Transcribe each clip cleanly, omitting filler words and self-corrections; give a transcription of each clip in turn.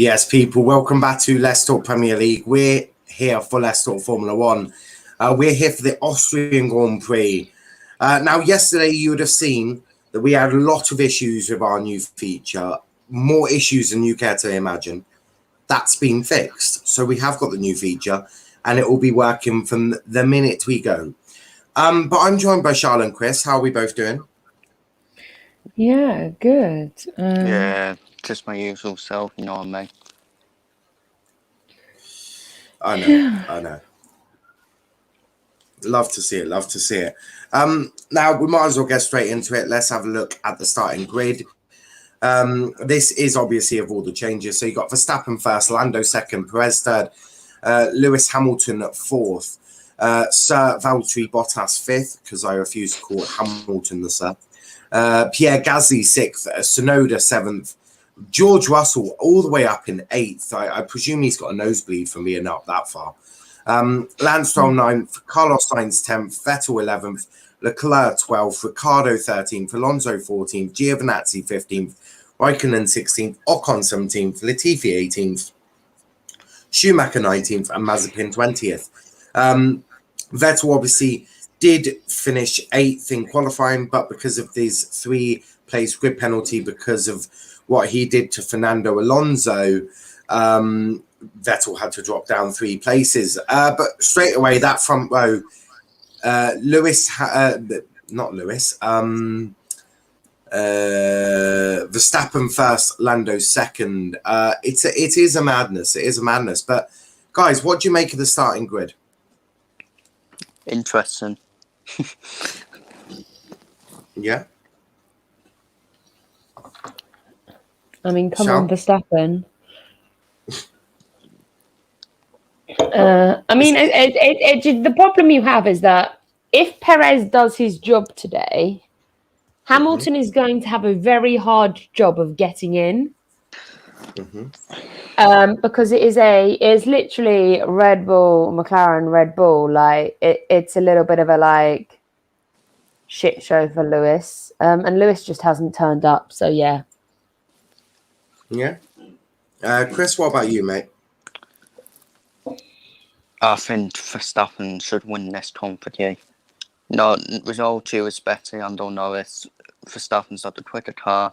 Yes, people, welcome back to Let's Talk Premier League. We're here for Let's Talk Formula One. We're here for the Austrian Grand Prix. Now, yesterday you would have seen that we had a lot of issues with our new feature, more issues than you care to imagine. That's been fixed. So we have got the new feature and it will be working from the minute we go. But I'm joined by Charl and Chris. How are we both doing? Yeah, good. Yeah, just my usual self, you know what I mean? I know. Love to see it. Now, we might as well get straight into it. Let's have a look at the starting grid. This is obviously of all the changes. So you got Verstappen first, Lando second, Perez third, Lewis Hamilton fourth, Sir Valtteri Bottas fifth, because I refuse to call Hamilton the Sir. Pierre Gasly sixth, Tsunoda seventh, George Russell all the way up in eighth. I presume he's got a nosebleed from being up that far. Lance Stroll ninth, Carlos Sainz 10th, Vettel 11th, Leclerc 12th, Ricciardo 13th, Alonso 14th, Giovinazzi 15th, Raikkonen 16th, Ocon 17th, Latifi 18th, Schumacher 19th, and Mazepin 20th. Vettel obviously did finish 8th in qualifying, but because of these 3-place grid penalty, because of what he did to Fernando Alonso, Vettel had to drop down 3 places. But straight away, that front row, Verstappen first, Lando second. It is a madness. It is a madness. But guys, what do you make of the starting grid? Interesting. Yeah. I mean, come Charl? on, Verstappen. I mean, the problem you have is that if Perez does his job today, Hamilton is going to have a very hard job of getting in. Because it is literally Red Bull, McLaren, Red Bull. Like it's a little bit of a shit show for Lewis, and Lewis just hasn't turned up. So yeah. Yeah. Chris, what about you, mate? I think Verstappen should win this company. No, with all due respect to Lando Norris, Verstappen's got the quicker car.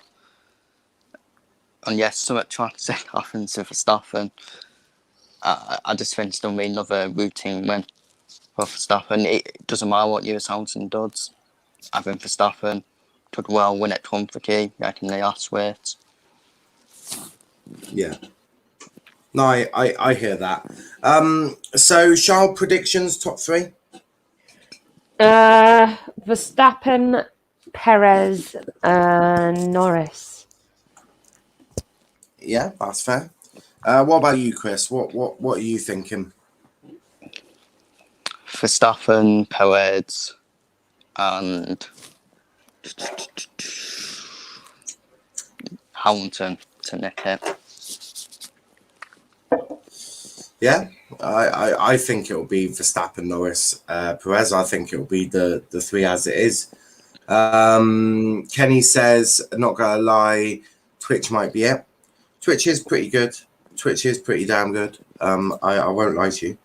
And yes, so track happens to Verstappen. I just think it's going to be another routine win for Verstappen. It doesn't matter what Lewis Hamilton does. I think Verstappen could well win at company, like in the last race. Yeah. No, I hear that. So, Charl, predictions, top 3? Verstappen, Perez, and Norris. Yeah, that's fair. What about you, Chris? What are you thinking? Verstappen, Perez, and Hamilton to nick it. Yeah, I think it'll be Verstappen, Norris, Perez. I think it'll be the three as it is. Kenny says, not gonna lie, Twitch might be it. Twitch is pretty good. Twitch is pretty damn good. I won't lie to you.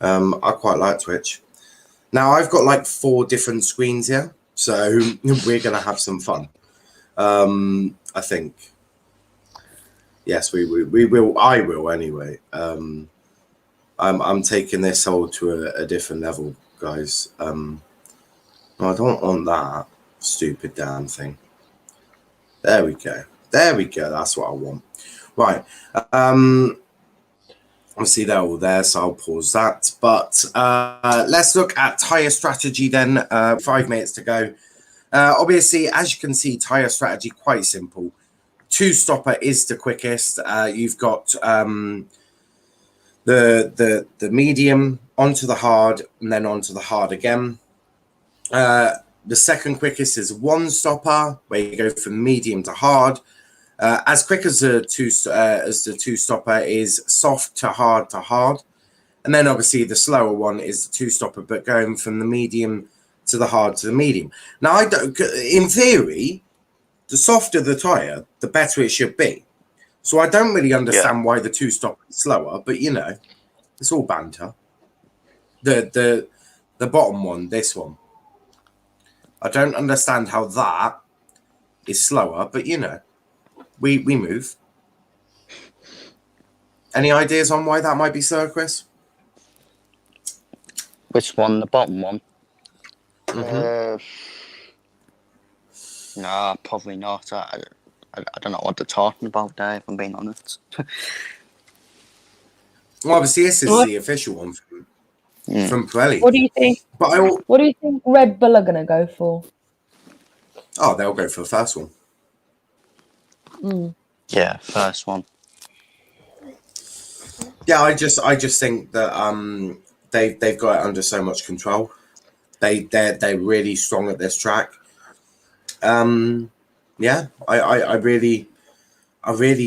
I quite like Twitch. Now I've got like 4 different screens here, so we're gonna have some fun. I think. Yes, we will. I will anyway. I'm taking this all to a different level, guys. No, I don't want that stupid damn thing. There we go. There we go. That's what I want. Right. Obviously they're all there, so I'll pause that. But let's look at tyre strategy then. 5 minutes to go. Obviously, as you can see, tyre strategy quite simple. 2-stopper is the quickest. You've got the medium onto the hard and then onto the hard again. The second quickest is 1-stopper, where you go from medium to hard. As quick as the 2-stopper is soft to hard, and then obviously the slower one is the 2-stopper, but going from the medium to the hard to the medium. Now, in theory, the softer the tire, the better it should be. So I don't really understand why the 2-stopper is slower, but you know, it's all banter. The bottom one, this one, I don't understand how that is slower, but you know, we move. Any ideas on why that might be slower, Chris? Which one? The bottom one? Nah, probably not. I don't know what they're talking about there, if I'm being honest. Well, obviously, this is the official one from Pirelli. What do you think? What do you think Red Bull are going to go for? Oh, they'll go for the first one. Yeah, first one. Yeah, I just think that they've got it under so much control. They're really strong at this track. Yeah, I really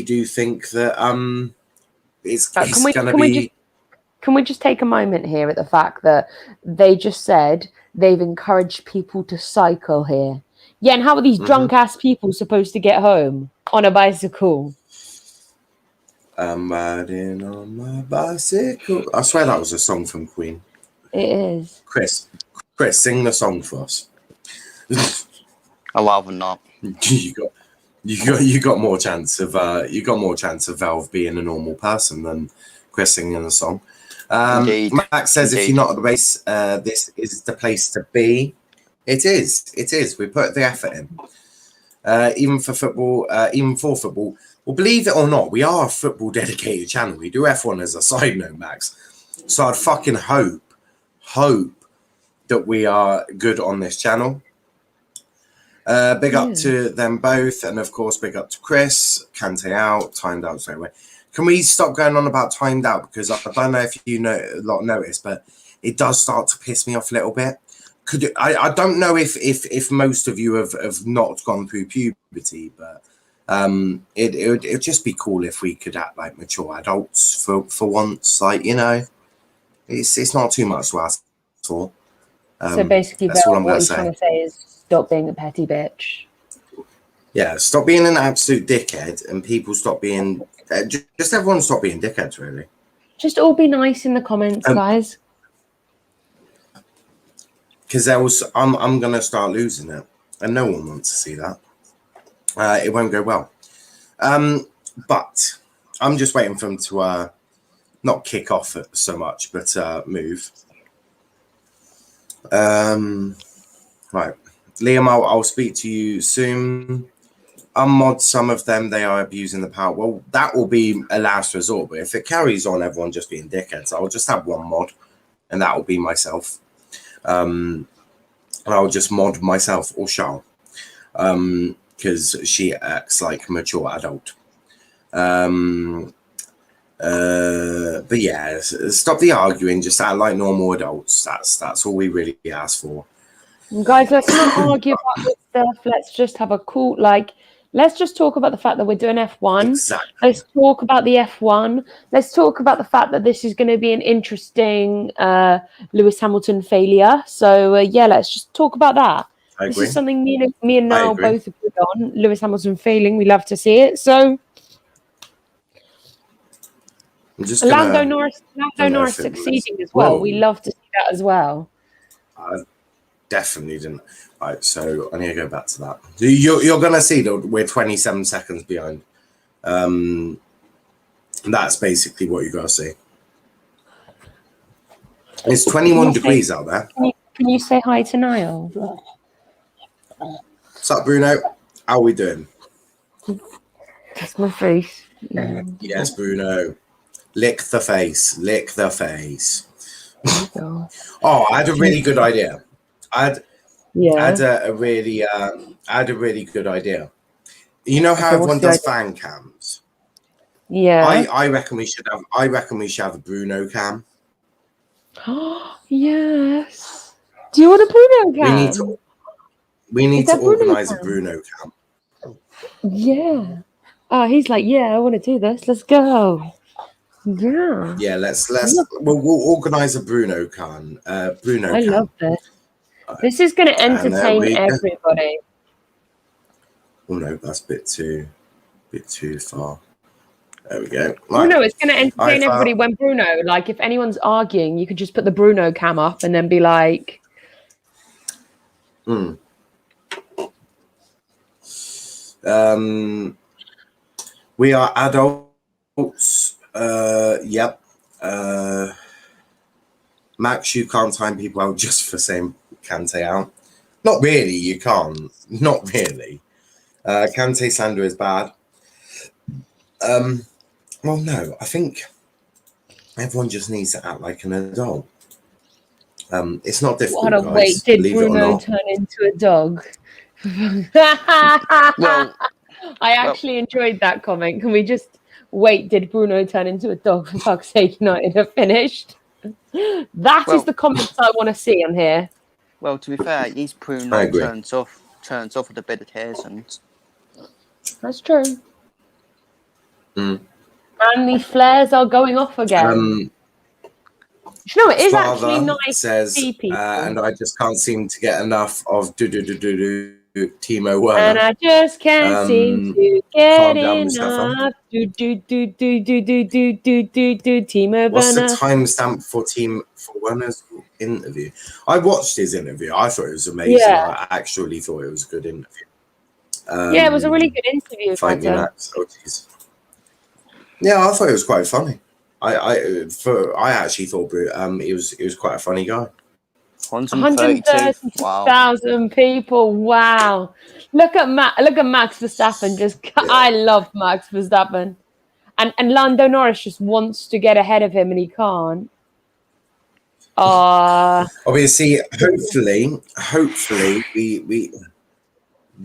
do think that it's going to be. Can we just take a moment here at the fact that they just said they've encouraged people to cycle here? Yeah, and how are these drunk ass people supposed to get home on a bicycle? I'm riding on my bicycle. I swear that was a song from Queen. It is. Chris, sing the song for us. I'd rather not. You got more chance of Valve being a normal person than Chris singing a song. Max says, if you're not at the race, this is the place to be. It is. We put the effort in. Even for football. Well, believe it or not, we are a football dedicated channel. We do F1 as a side note, Max. So I'd fucking hope that we are good on this channel. Big up to them both, and of course, big up to Chris. Kante out, timed out straight away. Can we stop going on about timed out? Because I don't know if you noticed, but it does start to piss me off a little bit. I don't know if most of you have not gone through puberty, but it'd just be cool if we could act like mature adults for once. Like, you know, it's not too much to ask for. So basically, that's all I'm what going he's to say. trying to say is stop being a petty bitch. Yeah, stop being an absolute dickhead, and people stop being. Just everyone stop being dickheads, really. Just all be nice in the comments, guys. Because I'm gonna start losing it, and no one wants to see that. It won't go well. But I'm just waiting for them to not kick off so much, but move. Right, Liam, I'll speak to you soon. Unmod some of them, they are abusing the power. Well, that will be a last resort, but if it carries on everyone just being dickheads, I'll just have one mod, and that will be myself. And I'll just mod myself or Charl, because she acts like a mature adult. But yeah, stop the arguing, just act like normal adults. That's all we really ask for. Guys, let's not argue about this stuff. Let's just have a cool, Let's just talk about the fact that we're doing F1. Exactly. Let's talk about the F1. Let's talk about the fact that this is going to be an interesting Lewis Hamilton failure. So, yeah, let's just talk about that. I This agree. is something me and I Niall agree. both agreed on. Lewis Hamilton failing. We love to see it. So, I'm just Lando gonna. Norris don't know if it succeeding was- as well. Whoa. We love to see that as well. I definitely didn't. Right, so I need to go back to that. You're gonna see that we're 27 seconds behind. That's basically what you gotta see. It's 21 degrees out there. Can you say hi to Niall? What's up, Bruno? How are we doing? That's my face. Yes, Bruno. Lick the face. Lick the face. Oh, I had a really good idea. I had a really good idea. You know how everyone does fan cams? Yeah. I reckon we should have a Bruno cam. Yes. Do you want a Bruno cam? We need to organize a Bruno cam. Yeah. Oh, he's like, yeah, I want to do this. Let's go. Yeah. Yeah, we'll organize a Bruno cam. Bruno I cam. love this. This is going to entertain everybody. Oh no, that's a bit too far. There we go. Right. Oh no, it's going to entertain everybody when Bruno, like if anyone's arguing, you could just put the Bruno cam up and then be like, we are adults. Yep. Max, you can't time people out just for saying Kante out. Not really, you can't. Not really. Kante slander is bad. Well, no, I think everyone just needs to act like an adult. It's not difficult, what a guys. wait, did Believe Bruno turn into a dog? Well, I actually enjoyed that comment. Can we just wait, did Bruno turn into a dog? For fuck's sake, United have finished. That is the comments I want to see on here. Well, to be fair, these Bruno turns off with a bit of tears, and that's true. And the flares are going off again. You know, it is actually nice to see people. And I just can't seem to get enough of Timo Werner. And I just can't seem to get enough. Timo Werner. What's the timestamp for Werner's interview? I watched his interview. I thought it was amazing. Yeah. I actually thought it was a good interview. Yeah, it was a really good interview. Yeah, I thought it was quite funny. I actually thought he was quite a funny guy. 130,000 people. Wow. Look at Max Verstappen. I love Max Verstappen. And Lando Norris just wants to get ahead of him and he can't. Obviously, hopefully we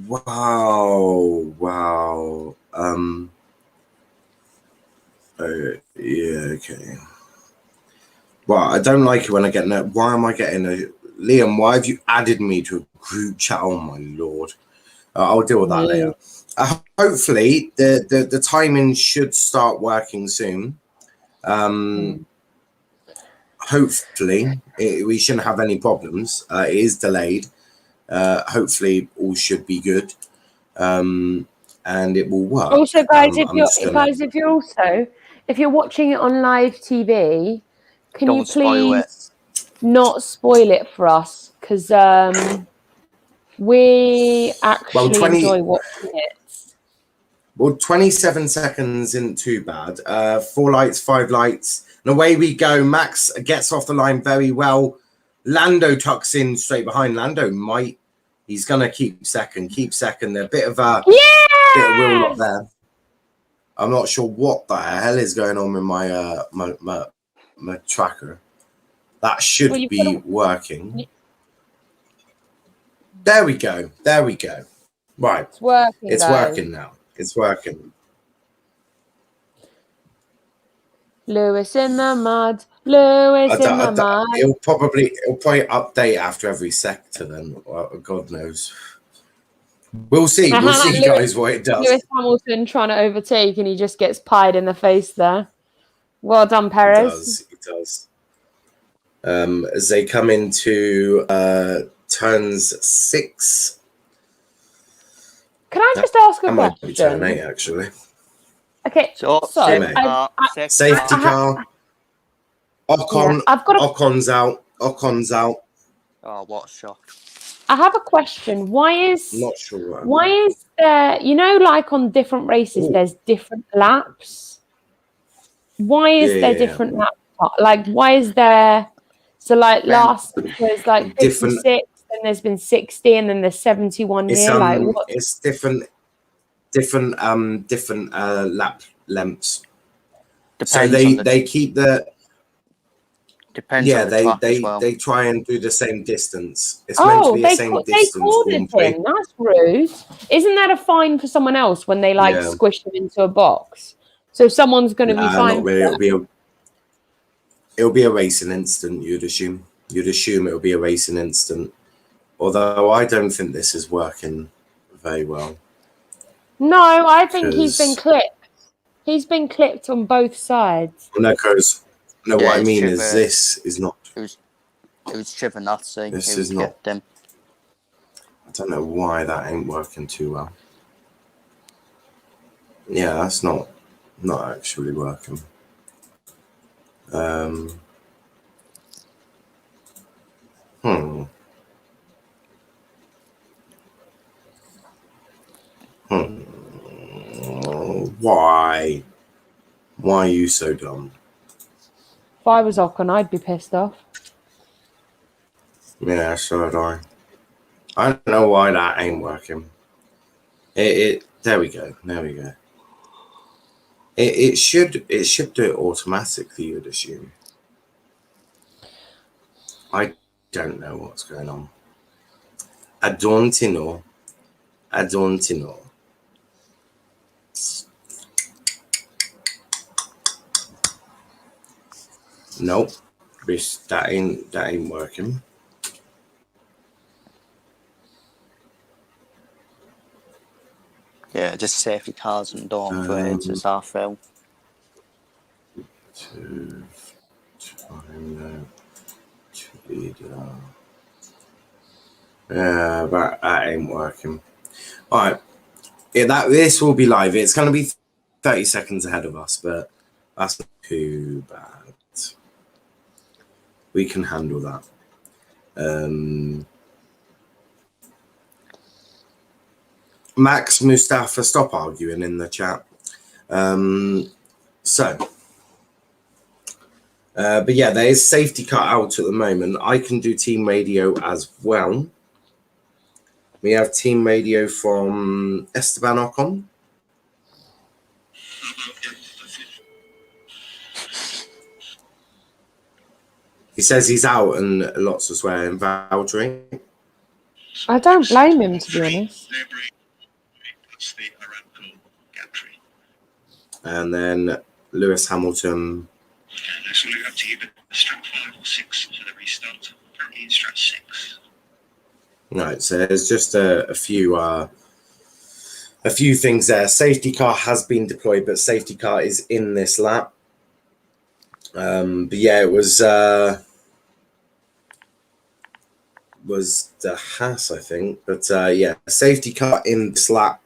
wow. Yeah, okay. Well, I don't like it when I get why am I getting Liam, why have you added me to a group chat? Oh my lord. I'll deal with that later. Hopefully the timing should start working soon. Hopefully we shouldn't have any problems. It is delayed. Hopefully all should be good. And it will work. Also, guys, if you're watching it on live TV, can you please not spoil it for us? Because we actually enjoy watching it. Well, 27 seconds isn't too bad. 4 lights, 5 lights. And away we go. Max gets off the line very well. Lando tucks in straight behind. He's going to keep second. A bit of a bit of wheel lock there. I'm not sure what the hell is going on with my my tracker. That should be working. There we go. Right. It's working now. It's working. Lewis in the mud. It'll probably update after every sector then. Well, God knows. We'll see. We'll see, guys, what it does. Lewis Hamilton trying to overtake, and he just gets pied in the face there. Well done, It Perez. does. As they come into turns 6. Can I just ask a That might be turn question? 8, actually. Okay, Safety car. Ocon's out. Oh, what a shock. I have a question. Why is there, like on different races, there's different laps? Why is there different laps? Like, why is there? So, like, last there's like 56, then there's been 60, and then there's 71 here. Like, what? It's different lap lengths. Depends they keep the. Depends on the track as well. They try and do the same distance. It's meant to be the same distance. They called it in. That's rude. Isn't that a fine for someone else when they squish them into a box? So someone's going to be fined. Not really. It'll be a racing incident. You'd assume it'll be a racing incident. Although I don't think this is working very well. No, I think he's been clipped. He's been clipped on both sides. No, what I mean is this is not. It was Giovinazzi. This is not. Him. I don't know why that ain't working too well. Yeah, that's not actually working. Why? Why are you so dumb? If I was Ocon, I'd be pissed off. Yeah, so would I. I don't know why that ain't working. There we go. It should do it automatically, you'd assume. I don't know what's going on. I don't know. Nope. That ain't working. Yeah, just safety cars and don't for it as our fill. Yeah, that ain't working. All right. Yeah, this will be live. It's going to be 30 seconds ahead of us, but that's not too bad. We can handle that. Max Mustafa, stop arguing in the chat. But yeah, there is safety car out at the moment. I can do team radio as well. We have team radio from Esteban Ocon. He says he's out and lots of swearing. Valtteri. I don't blame him, to be honest. And then Lewis Hamilton. So we'll have to give it a strat 5 or 6 for the restart. Apparently it's strat 6. Right, so there's just a few things there. Safety car has been deployed, but safety car is in this lap. But yeah, it was the Haas, I think. But yeah, safety car in this lap.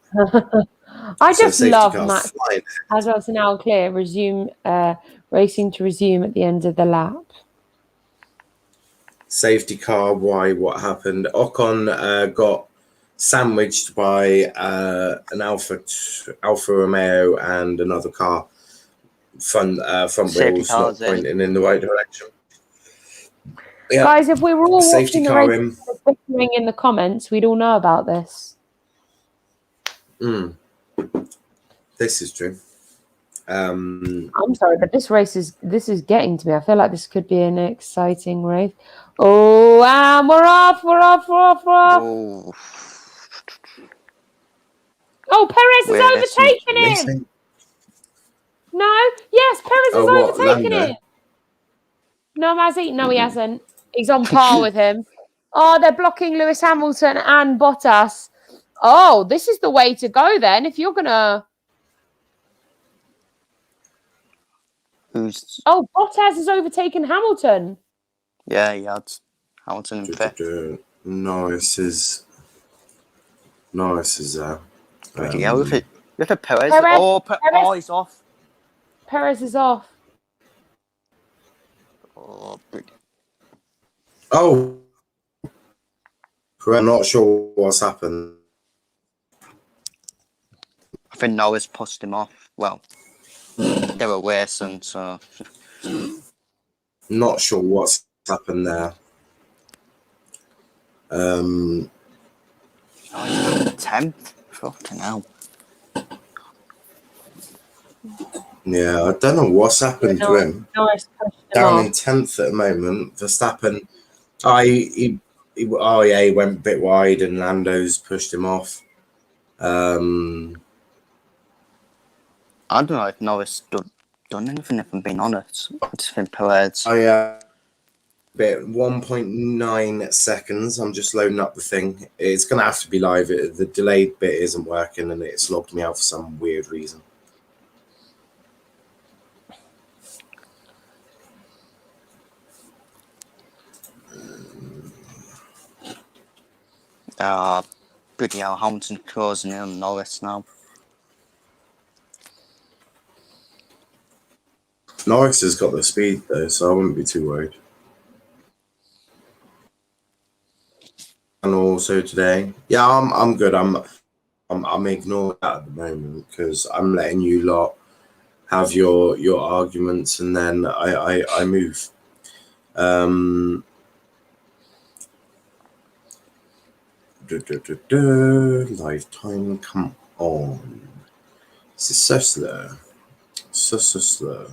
I just love Max. As well, so now clear. Resume racing to resume at the end of the lap. Safety car. Why? What happened? Ocon got sandwiched by an Alfa Romeo and another car. Front wheels not pointing in the right direction. Yeah. Guys, if we were all watching the race in the comments, we'd all know about this. This is true. I'm sorry, but this is getting to me. I feel like this could be an exciting race. Oh, and we're off. Oh, Perez has overtaken him. No, yes, Perez has overtaken him. No, has he? No, he hasn't. He's on par with him. Oh, they're blocking Lewis Hamilton and Bottas. Oh, this is the way to go then. If you're gonna, Who's Bottas has overtaken Hamilton. yeah, he had Hamilton in fifth. Norris is there. Bloody hell, look at Perez. Perez. Oh, Perez. he's off. Perez is off. Oh, Oh, I'm not sure what's happened. I think Norris pushed him off. Well, they were racing, so Not sure what's happened there. 10th. Fucking hell. Yeah, I don't know what's happened to him. Norris pushed him Down off. in 10th at the moment. Verstappen, he went a bit wide and Lando's pushed him off. I don't know if Norris done anything, if I'm being honest. I just think Perez. Bit 1.9 seconds. I'm just loading up the thing. It's going to have to be live. The delayed bit isn't working and it's logged me out for some weird reason. Bloody hell, Hamilton closing in on Norris now. Norris has got the speed though, so I wouldn't be too worried. And also today, yeah, I'm good. I'm ignoring that at the moment because I'm letting you lot have your arguments and then I move. Live time, come on. This is so slow. So slow.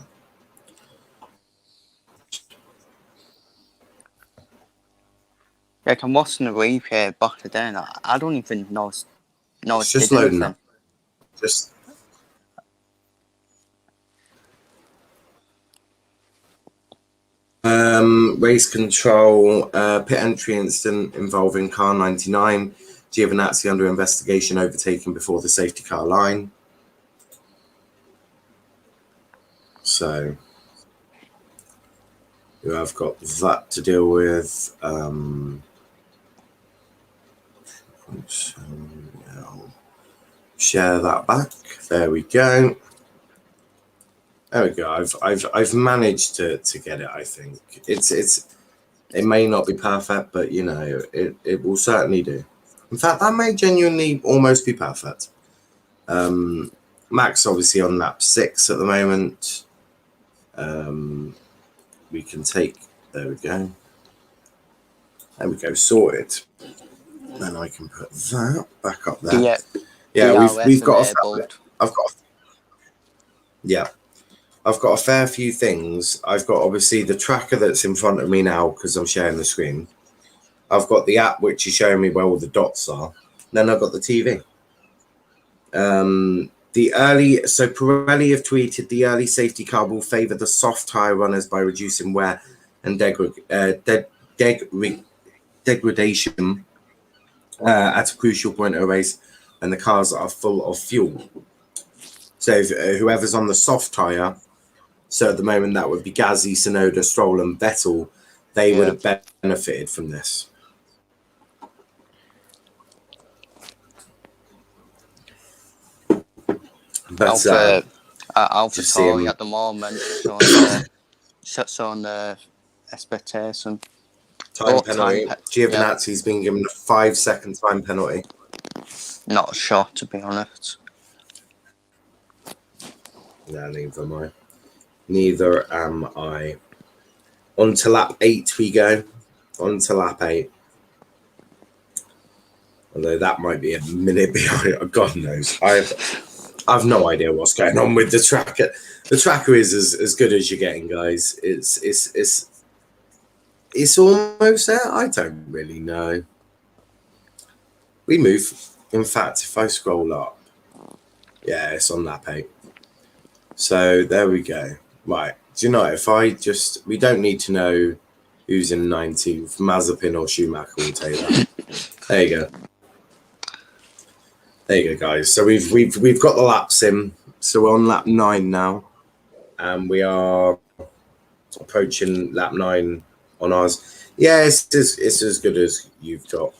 Like, I'm watching the replay back then. I don't even know. It's just loading up. Just race control, pit entry incident involving car 99. Giovinazzi under investigation, overtaken before the safety car line. So you have got that to deal with. So, I'll share that back. There we go. There we go. I've managed to get it. I think it may not be perfect, but you know it will certainly do. In fact, that may genuinely almost be perfect. Max obviously on lap 6 at the moment. We can take. There we go. There we go. Sorted. Then I can put that back up there. Yeah, we've got. I've got a fair few things. I've got obviously the tracker that's in front of me now because I'm sharing the screen. I've got the app which is showing me where all the dots are. Then I've got the TV. So Pirelli have tweeted the early safety car will favour the soft tyre runners by reducing wear and degradation at a crucial point of a race when the cars are full of fuel. So if, whoever's on the soft tyre, so at the moment that would be Gasly, Tsunoda, Stroll and Vettel, they would have benefited from this. But Alpha Tauri at the moment showing the expectation. Time penalty. Giovinazzi's been given a 5-second time penalty. Not a shot, to be honest. No, neither am I. On to lap 8 we go. On to lap 8. Although that might be a minute behind. God knows. I've no idea what's going on with the tracker. The tracker is as good as you're getting, guys. It's almost there. I don't really know. We move. In fact, if I scroll up, yeah, it's on lap 8. So there we go. Right. Do you know, we don't need to know who's in 19th. Mazepin or Schumacher will take that. There you go. There you go, guys. So we've got the laps in. So we're on lap 9 now, and we are approaching lap 9 on ours. Yeah, it's as good as you've got.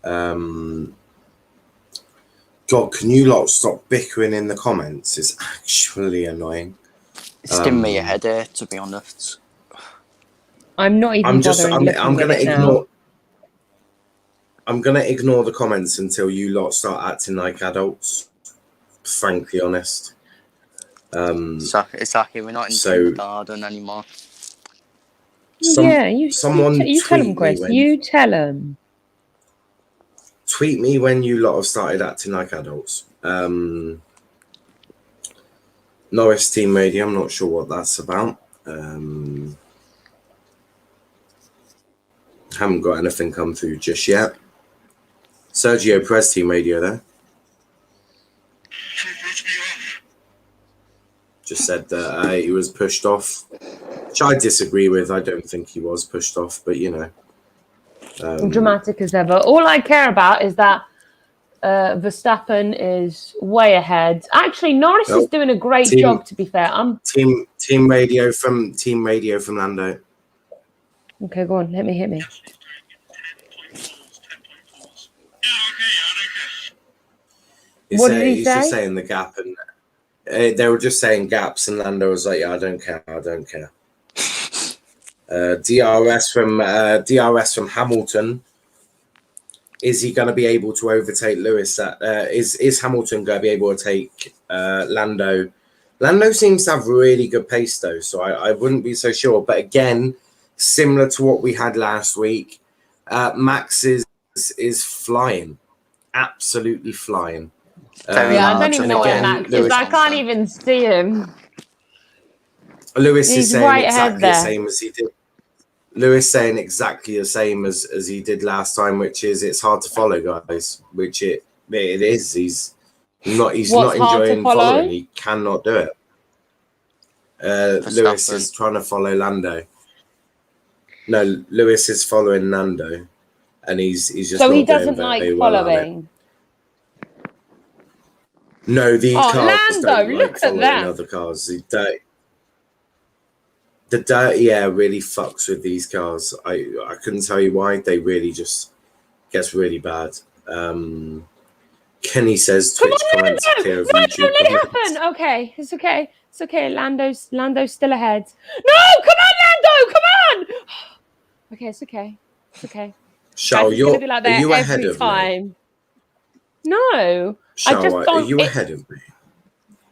God, can you lot stop bickering in the comments? It's actually annoying. It's giving me a headache, to be honest. I'm not even bothering looking I'm gonna at it ignore. now. I'm gonna ignore the comments until you lot start acting like adults. Frankly honest. It's like we're not in kindergarten anymore. Someone you tell him, tweet me Chris. when You tell him. tweet me when you lot have started acting like adults. Norris Team Radio, I'm not sure what that's about. Haven't got anything come through just yet. Sergio Perez Team Radio there. Just said that he was pushed off, which I disagree with. I don't think he was pushed off, but you know. Dramatic as ever. All I care about is that Verstappen is way ahead. Actually, Norris is doing a great job, to be fair. Team radio from Lando. Okay, go on. Hit me. What did he He's say? just saying the gap, and they were just saying gaps, and Lando was like, "Yeah, I don't care. DRS from Hamilton. Is he going to be able to overtake Lewis? Is Hamilton going to be able to take Lando? Lando seems to have really good pace though, so I wouldn't be so sure. But again, similar to what we had last week, Max is flying, absolutely flying. I don't even know where Max is. I can't even see him. Lewis He's is saying right exactly ahead the same as he did. Lewis saying exactly the same as he did last time, which is it's hard to follow, guys. Which it is. He's not enjoying following. He cannot do it. Lewis is trying to follow Lando. No, Lewis is following Lando, and he's just so not he doesn't doing like very well following. No, the cars Lando, don't look like at following that. other cars. The dirt, yeah, really fucks with these cars. I couldn't tell you why. They really just gets really bad. Kenny says Twitch comments are clear of YouTube. Let it happen. Okay, it's okay. It's okay. Lando's still ahead. No, come on, Lando, come on. Okay, it's okay. It's okay. Charl, you're like are you ahead every of time. me? No, Charl, I just don't. Are you ahead of me?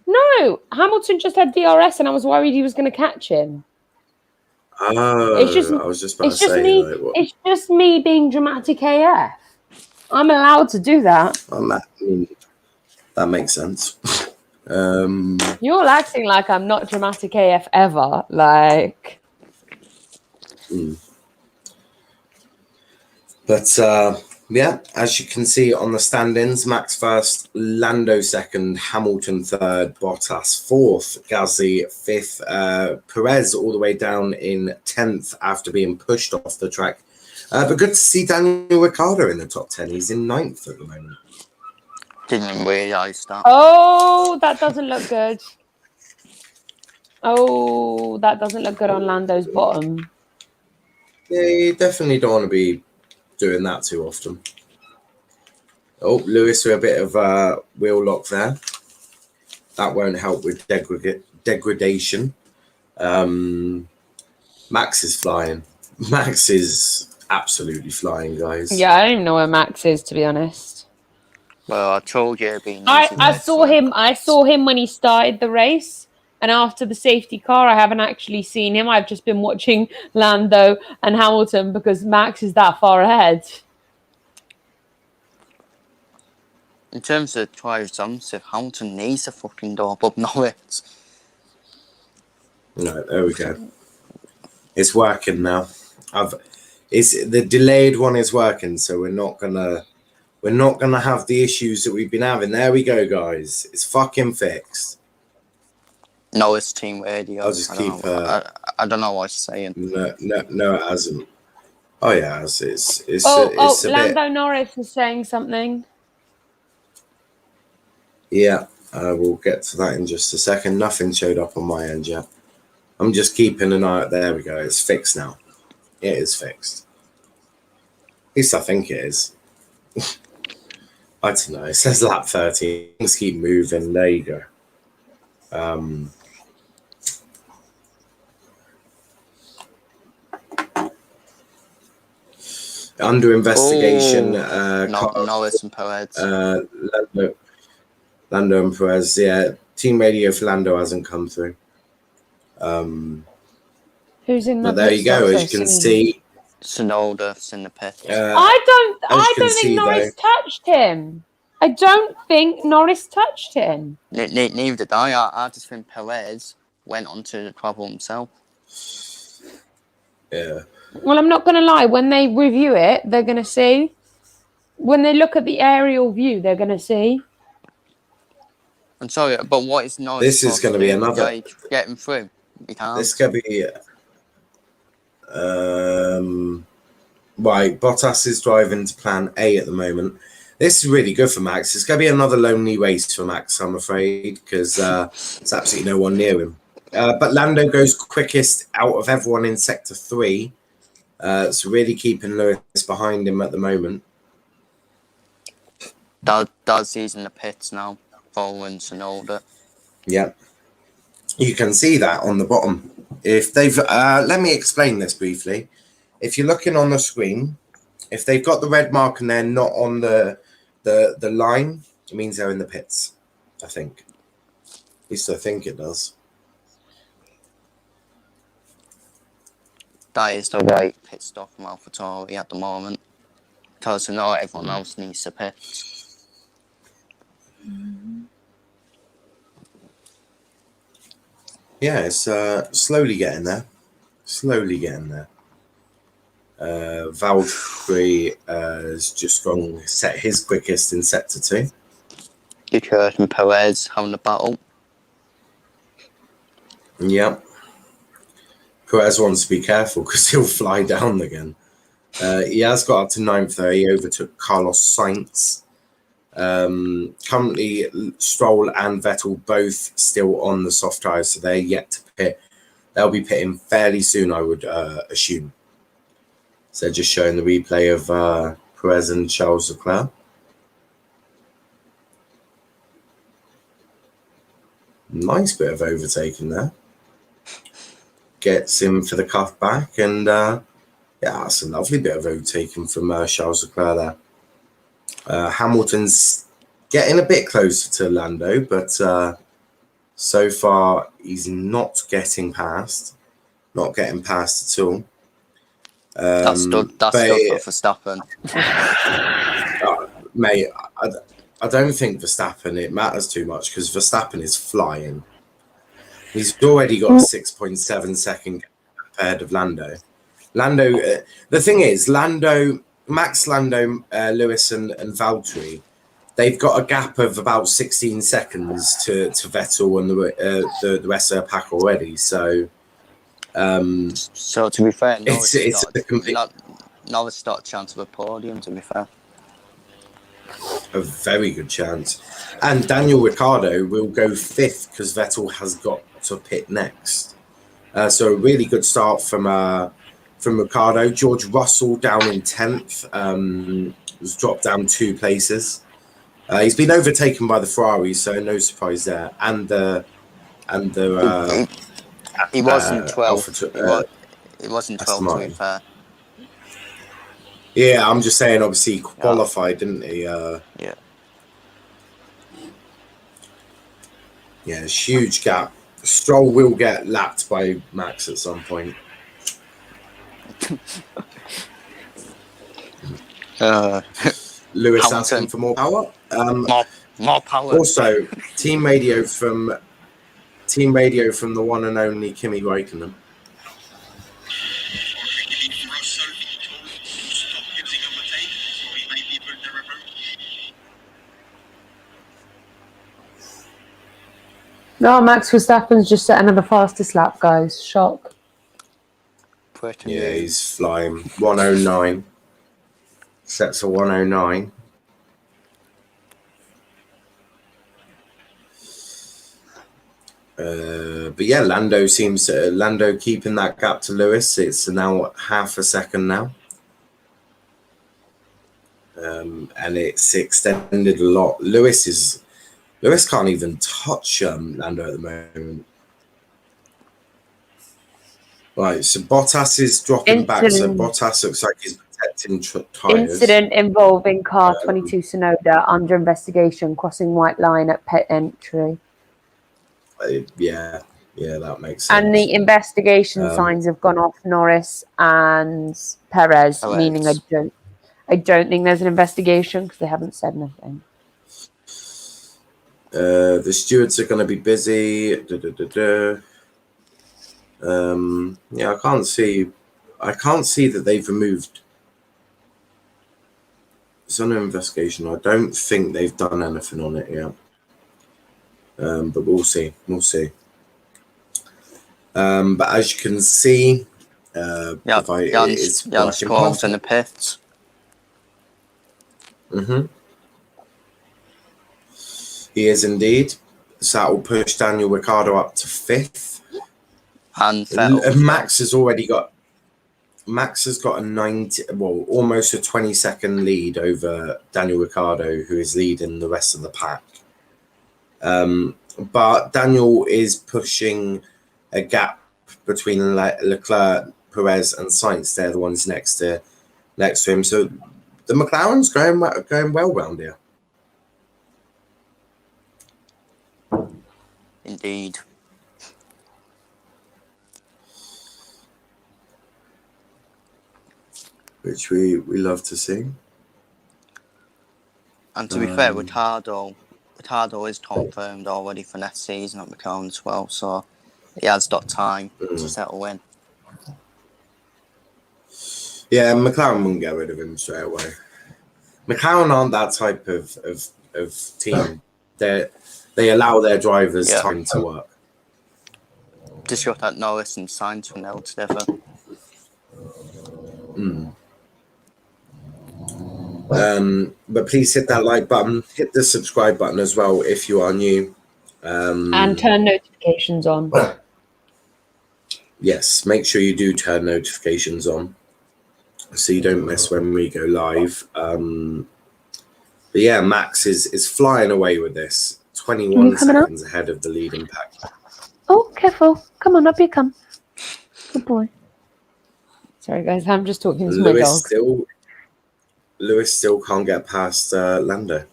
No, Hamilton just had DRS, and I was worried he was going to catch him. Oh, I was just about to say. It's just me being dramatic AF. I'm allowed to do that. That makes sense. You're all acting like I'm not dramatic AF ever. Like. But yeah, as you can see on the standings, Max first, Lando second, Hamilton third, Bottas fourth, Gasly fifth, Perez all the way down in 10th after being pushed off the track. But good to see Daniel Ricciardo in the top 10. He's in 9th at the moment. Didn't realise that. Oh, that doesn't look good. Oh, that doesn't look good on Lando's bottom. Yeah, you definitely don't want to be doing that too often. Oh, Lewis with a bit of wheel lock there. That won't help with degradation. Max is flying. Max is absolutely flying, guys. Yeah, I don't even know where Max is, to be honest. Well, I told you. I saw him. I saw him when he started the race, and after the safety car, I haven't actually seen him. I've just been watching Lando and Hamilton because Max is that far ahead. In terms of triumphs, if Hamilton needs a fucking door above Norris. No, there we go. It's working now. It's the delayed one is working, so we're not gonna have the issues that we've been having. There we go, guys. It's fucking fixed. Norris Team Radio. I'll just keep. I don't know what it's saying. No, it hasn't. Oh yeah, it's Lando bit... Norris is saying something. Yeah, we'll get to that in just a second. Nothing showed up on my end yet. I'm just keeping an eye out. There we go. It's fixed now. It is fixed. At least I think it is. I don't know. It says lap 13. Things keep moving. There you go. Under investigation. Norris and Perez. Lando and Perez. Yeah, team radio for Lando hasn't come through. Who's in the But there pit you go. stop As you so can soon? see, Snowdurf's in the pit. I don't think see, Norris touched him. I don't think Norris touched him. Neither did I. I just think Perez went onto the trouble himself. yeah. Well, I'm not going to lie. When they review it, they're going to see. When they look at the aerial view, they're going to see. I'm sorry, but what is Norris? This is going to be another. Getting through. He can't. This could be. Right, Bottas is driving to plan A at the moment. This is really good for Max. It's going to be another lonely race for Max, I'm afraid, because there's absolutely no one near him. But Lando goes quickest out of everyone in Sector 3. It's really keeping Lewis behind him at the moment. Does he's in the pits now, following Tsunoda. Yeah. You can see that on the bottom. If they've let me explain this briefly. If you're looking on the screen, if they've got the red mark and they're not on the line, it means they're in the pits, I think. At least I think it does. That is the right pit stop from AlphaTauri at the moment. Because not everyone else needs to pit. Yeah, it's slowly getting there. Slowly getting there. Valtteri has just gone set his quickest in Sector 2. Leclerc and Perez having a battle. Yeah. Perez wants to be careful because he'll fly down again. He has got up to 9th there. He overtook Carlos Sainz. Currently, Stroll and Vettel both still on the soft tyres, so they're yet to pit. They'll be pitting fairly soon, I would assume. So just showing the replay of Perez and Charles Leclerc. Nice bit of overtaking there. Gets him for the cuff back, and yeah, that's a lovely bit of overtaking from Charles Leclerc there. Hamilton's getting a bit closer to Lando, but so far he's not getting past. Not getting past at all. That's good for Verstappen. Mate, I don't think Verstappen, it matters too much because Verstappen is flying. He's already got a 6.7 second ahead of Lando. The thing is, Max, Lando, Lewis and Valtteri, they've got a gap of about 16 seconds to Vettel and the rest of the pack already. So to be fair, Norris got a chance of a podium, to be fair. A very good chance. And Daniel Ricciardo will go 5th because Vettel has got to pit next. So a really good start from Ricciardo. George Russell down in 10th. Was dropped down 2 places. He's been overtaken by the Ferrari, so no surprise there. And he wasn't 12th. He wasn't 12th, to be fair. Yeah, I'm just saying, obviously, he qualified, didn't he? Yeah. Yeah, it's a huge gap. Stroll will get lapped by Max at some point. Lewis Hamilton. asking for more power. More power. Also, team radio from the one and only Kimi Räikkönen. No, Max Verstappen's just setting the fastest lap, guys. Shock. Yeah, he's flying. 109. Sets a 109. But yeah, Lando keeping that gap to Lewis. It's now half a second now. And it's extended a lot. Lewis can't even touch Lando at the moment. Right, so Bottas is dropping back. So Bottas looks like he's protecting tyres. Incident involving car 22 Sonoda under investigation, crossing white line at pit entry. Yeah, that makes sense. And the investigation signs have gone off Norris and Perez, meaning I don't think there's an investigation because they haven't said anything. The stewards are going to be busy. Yeah, I can't see that they've removed. It's under investigation. I don't think they've done anything on it yet. But we'll see. But as you can see, Jan's scores in the pits. He is indeed. So that will push Daniel Ricciardo up to 5th. And Max has got almost a 20-second lead over Daniel Ricciardo, who is leading the rest of the pack. But Daniel is pushing a gap between Leclerc, Perez, and Sainz. They're the ones next to him. So the McLaren's going well round here. Indeed. Which we love to see. And to be fair, Ricciardo is confirmed already for next season at McLaren as well, so he has got time to settle in. Yeah, McLaren wouldn't get rid of him straight away. McLaren aren't that type of team. They allow their drivers time to work. Just got that Norris and Sainz from now together. But please hit that like button, hit the subscribe button as well if you are new. And turn notifications on. Yes, make sure you do turn notifications on so you don't miss when we go live. But yeah, Max is flying away with this. 21 seconds ahead of the leading pack. Oh, careful. Come on, up you come. Good boy. Sorry, guys, I'm just talking to my dog. Lewis still can't get past Lando.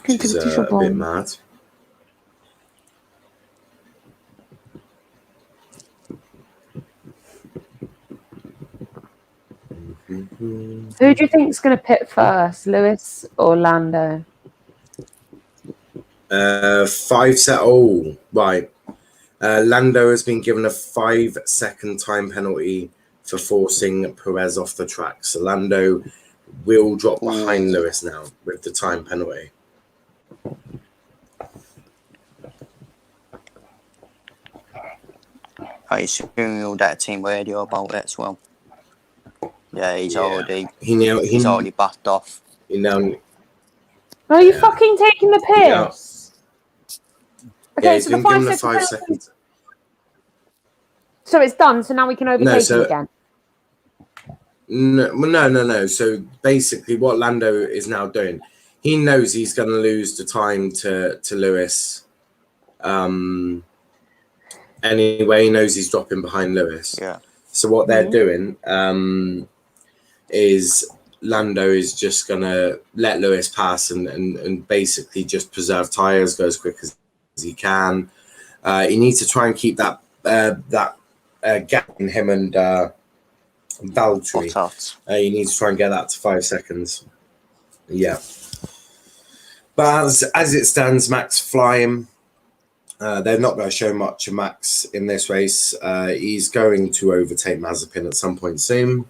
Which is a bit mad. Who do you think is going to pit first, Lewis or Lando? 5 set. Oh, right. Lando has been given a 5-second time penalty for forcing Perez off the track. So Lando will drop behind Lewis now with the time penalty. I assume you'll get a team radio about it as well. Yeah, he's already backed off. Are you fucking taking the piss? Okay, he's been given the 5 seconds. So it's done. So now we can overtake him again. No. So basically, what Lando is now doing, he knows he's going to lose the time to Lewis. Anyway, he knows he's dropping behind Lewis. Yeah. So what they're doing is Lando is just going to let Lewis pass and basically just preserve tyres, go as quick as he can. He needs to try and keep that gap in him and Valtteri. He needs to try and get that to 5 seconds. Yeah. But as it stands, Max flying. They're not going to show much of Max in this race. He's going to overtake Mazepin at some point soon.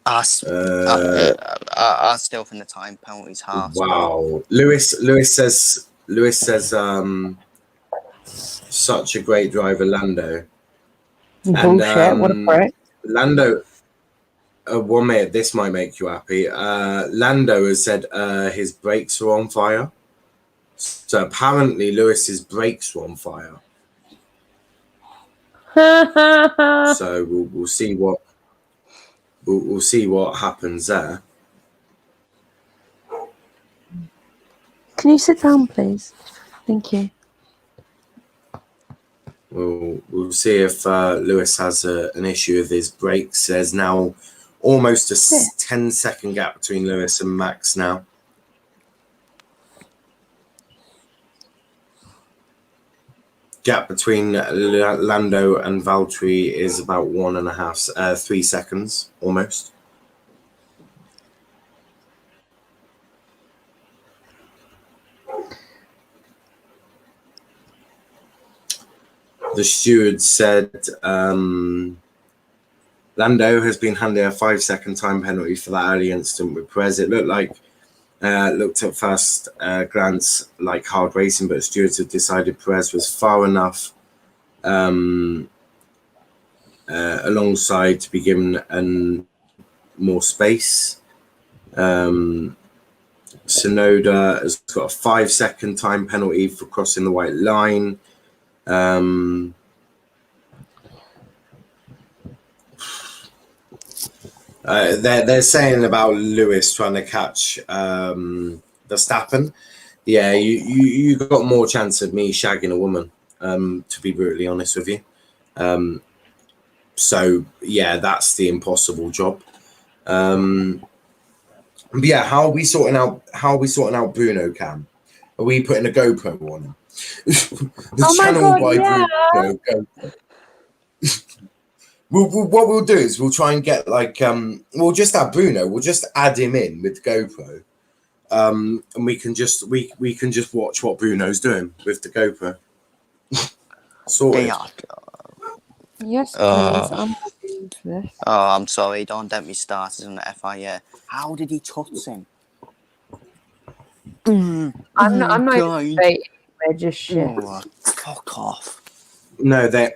I still think the time penalty's hard. Wow. Lewis says such a great driver, Lando. Bullshit, what a prick. Lando One minute, this might make you happy. Lando has said his brakes are on fire. So apparently Lewis's brakes were on fire. So we'll see what we'll see what happens there. Can you sit down, please? Thank you. We'll see if Lewis has an issue with his brakes. There's now almost a 10-second gap between Lewis and Max now. Gap between Lando and Valtteri is about 3 seconds almost. The steward said Lando has been handed a 5-second time penalty for that early incident with Perez. It looked at first glance like hard racing, but the stewards had decided Perez was far enough alongside to be given more space. Tsunoda has got a 5-second time penalty for crossing the white line. They're saying about Lewis trying to catch Verstappen. Yeah, you got more chance of me shagging a woman, to be brutally honest with you. So yeah, that's the impossible job. But yeah, how are we sorting out Bruno, Cam? Are we putting a GoPro on him? The channel by Bruno GoPro. What we'll do is we'll try and get we'll just have Bruno. We'll just add him in with GoPro, and we can just watch what Bruno's doing with the GoPro. Sorted. Yes, please. I'm happy with this. Oh, I'm sorry. Don't get me started on the FIA. How did he touch him? I'm not even debating. They're just shit. Oh, fuck off. No, they're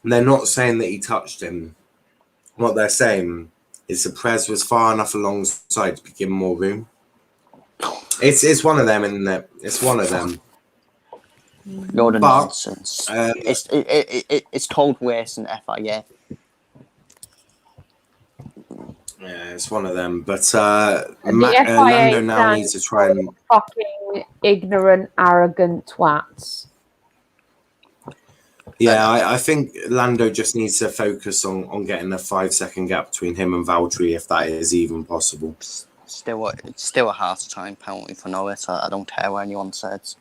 not saying that he touched him. What they're saying is that Perez was far enough alongside to be given more room. It's one of them, isn't it? It's one of them. Load of nonsense. It's told worse than FIA. Yeah, it's one of them. But Lando now needs to try and fucking ignorant, arrogant twats. Yeah, I think Lando just needs to focus on getting a 5-second gap between him and Valtteri, if that is even possible. Still a half time penalty for Norris. I don't care what anyone says.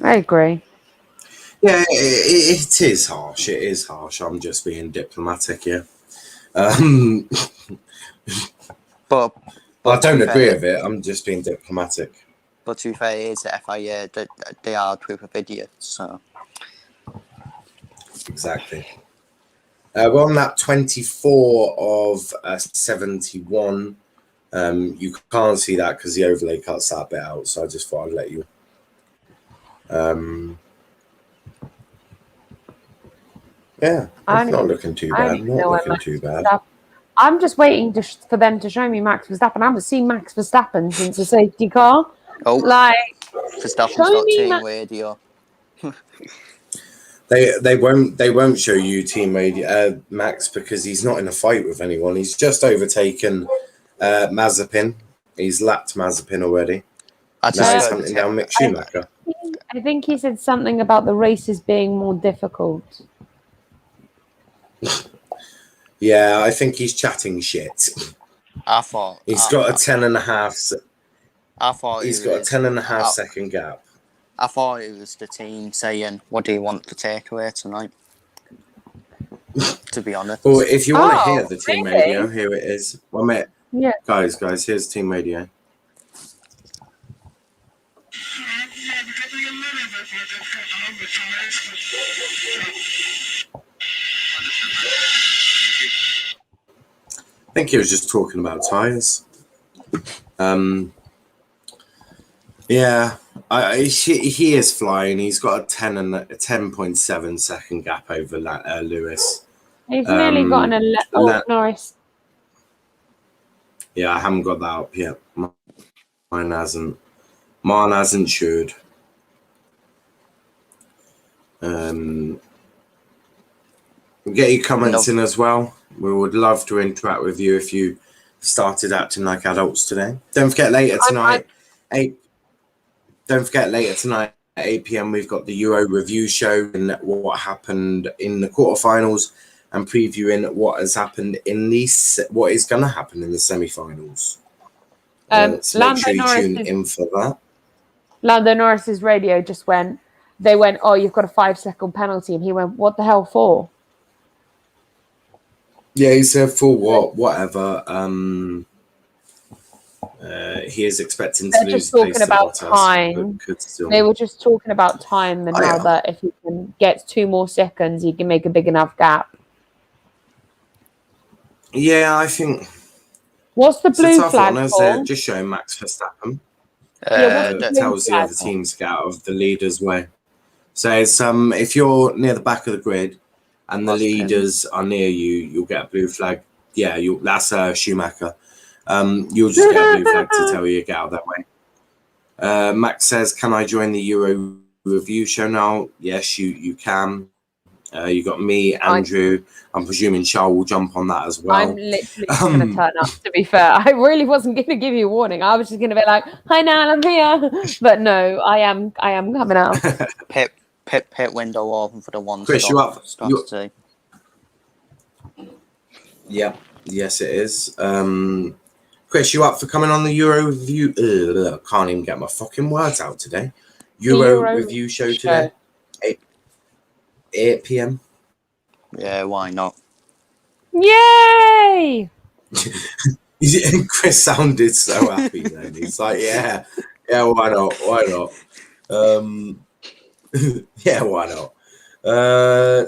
I agree. Yeah, it is harsh. It is harsh. I'm just being diplomatic here. But I don't agree with it. I'm just being diplomatic. But to be fair, it is the FIA. They are a group of idiots. So. Exactly. We're on lap 24 of 71. You can't see that because the overlay cuts that bit out, so I just thought I'd let you. Yeah, it's not looking too bad. Not looking too bad. I'm just waiting for them to show me Max Verstappen. I haven't seen Max Verstappen since the safety car. Oh, Verstappen's got team radio. They won't show you team radio, Max, because he's not in a fight with anyone. He's just overtaken Mazepin. He's lapped Mazepin already. Now he's hunting down Mick Schumacher. I think he said something about the races being more difficult. Yeah, I think he's chatting shit. I thought he's got a 10.5. I thought he's got a 10.5 second gap. I thought it was the team saying, "What do you want for takeaway tonight?" To be honest. Well, if you want to hear the team radio, here it is. Well, mate, yeah, guys, here's team radio. I think he was just talking about tyres. Yeah, he is flying. He's got a 10.7 second gap over Lewis. He's nearly got an Norris. Yeah, I haven't got that up yet. Mine hasn't. Mine hasn't showed. Get your comments in as well. We would love to interact with you if you started acting like adults today. Don't forget later tonight, Don't forget later tonight at 8 p.m. we've got the Euro review show and what happened in the quarterfinals and previewing what has happened in what is going to happen in the semi-finals. So make sure you tune in for that. Lando Norris's radio just went. They went, "Oh, you've got a 5-second penalty," and he went, "What the hell for?" Yeah, he said for what, whatever. He is expecting to lose. They're just talking about time. They were just talking about time and how that if he can get 2 more seconds, he can make a big enough gap. Yeah, I think. What's the blue flag for? Just showing Max Verstappen. That tells the other teams to get out of the leader's way. So it's if you're near the back of the grid and the leaders are near you, you'll get a blue flag. Yeah, that's Schumacher. You'll just get a blue flag to tell you to get out of that way. Max says, "Can I join the Euro review show now?" Yes, you can. You got me, Andrew. I'm presuming Charl will jump on that as well. I'm literally going to turn up, to be fair. I really wasn't going to give you a warning. I was just going to be like, "Hi, Niall, I'm here." But no, I am coming out. Pit window open for the one. Chris, you up? Yeah, yes, it is. Chris, you up for coming on the Euro review? Can't even get my fucking words out today. Euro review show today. 8 p.m. Yeah, why not? Yay! Chris sounded so happy then. He's like, yeah, why not? Yeah, why not?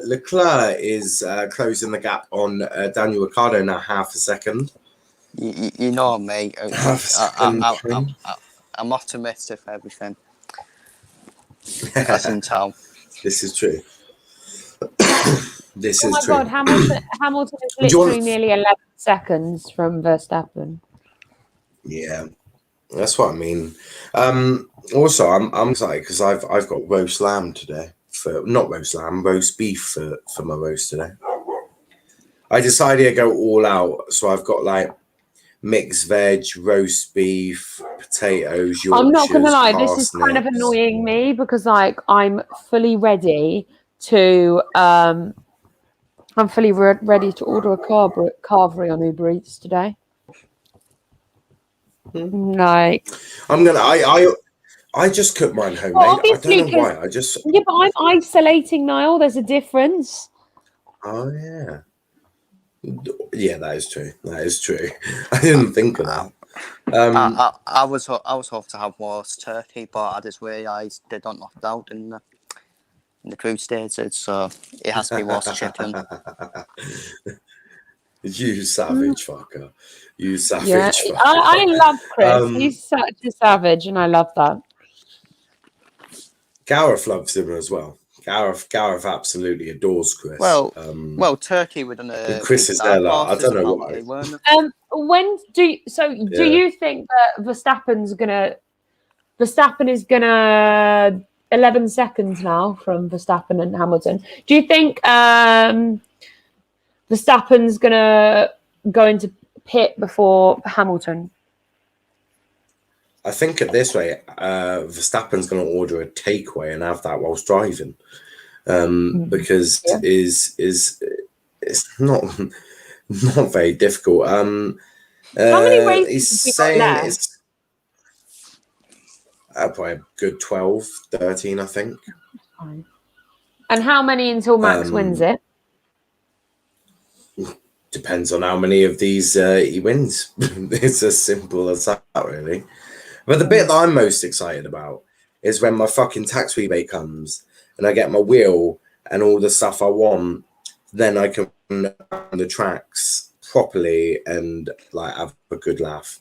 Leclerc is closing the gap on Daniel Ricciardo now, half a second. You know me. I'm optimistic for everything. I can tell. This is true. This oh is my true. God, Hamilton is literally nearly 11 seconds from Verstappen. Yeah, that's what I mean. Also, I'm excited because I've got roast lamb today. Roast beef for my roast today. I decided to go all out, so I've got like mixed veg, roast beef, potatoes, Yorkshires. I'm not gonna lie, parsnips. this is kind of annoying me because like I'm fully ready to ready to order a carvery on Uber Eats today. Like I just cook mine homemade. Well, I don't know why. Yeah, but I'm isolating, Niall. There's a difference. Oh yeah. Yeah, that is true. I didn't think of that. I was hoping to have roast turkey, but I just realised they don't knock out in the group stages, so it has to be roast chicken. You savage fucker. You savage fucker. I love Chris. He's such a savage, and I love that. Gareth loves him as well. Gareth absolutely adores Chris. Well, Turkey with Chris is there. I don't know why. Do you think that Verstappen is gonna 11 seconds now from Verstappen and Hamilton? Do you think Verstappen's gonna go into pit before Hamilton? I think at this rate, Verstappen's going to order a takeaway and have that whilst driving, because it's not very difficult. How many races he's have you got saying it's probably a good 12, 13, I think. And how many until Max wins it? Depends on how many of these he wins. It's as simple as that, really. But the bit that I'm most excited about is when my fucking tax rebate comes and I get my wheel and all the stuff I want, then I can run the tracks properly and like have a good laugh.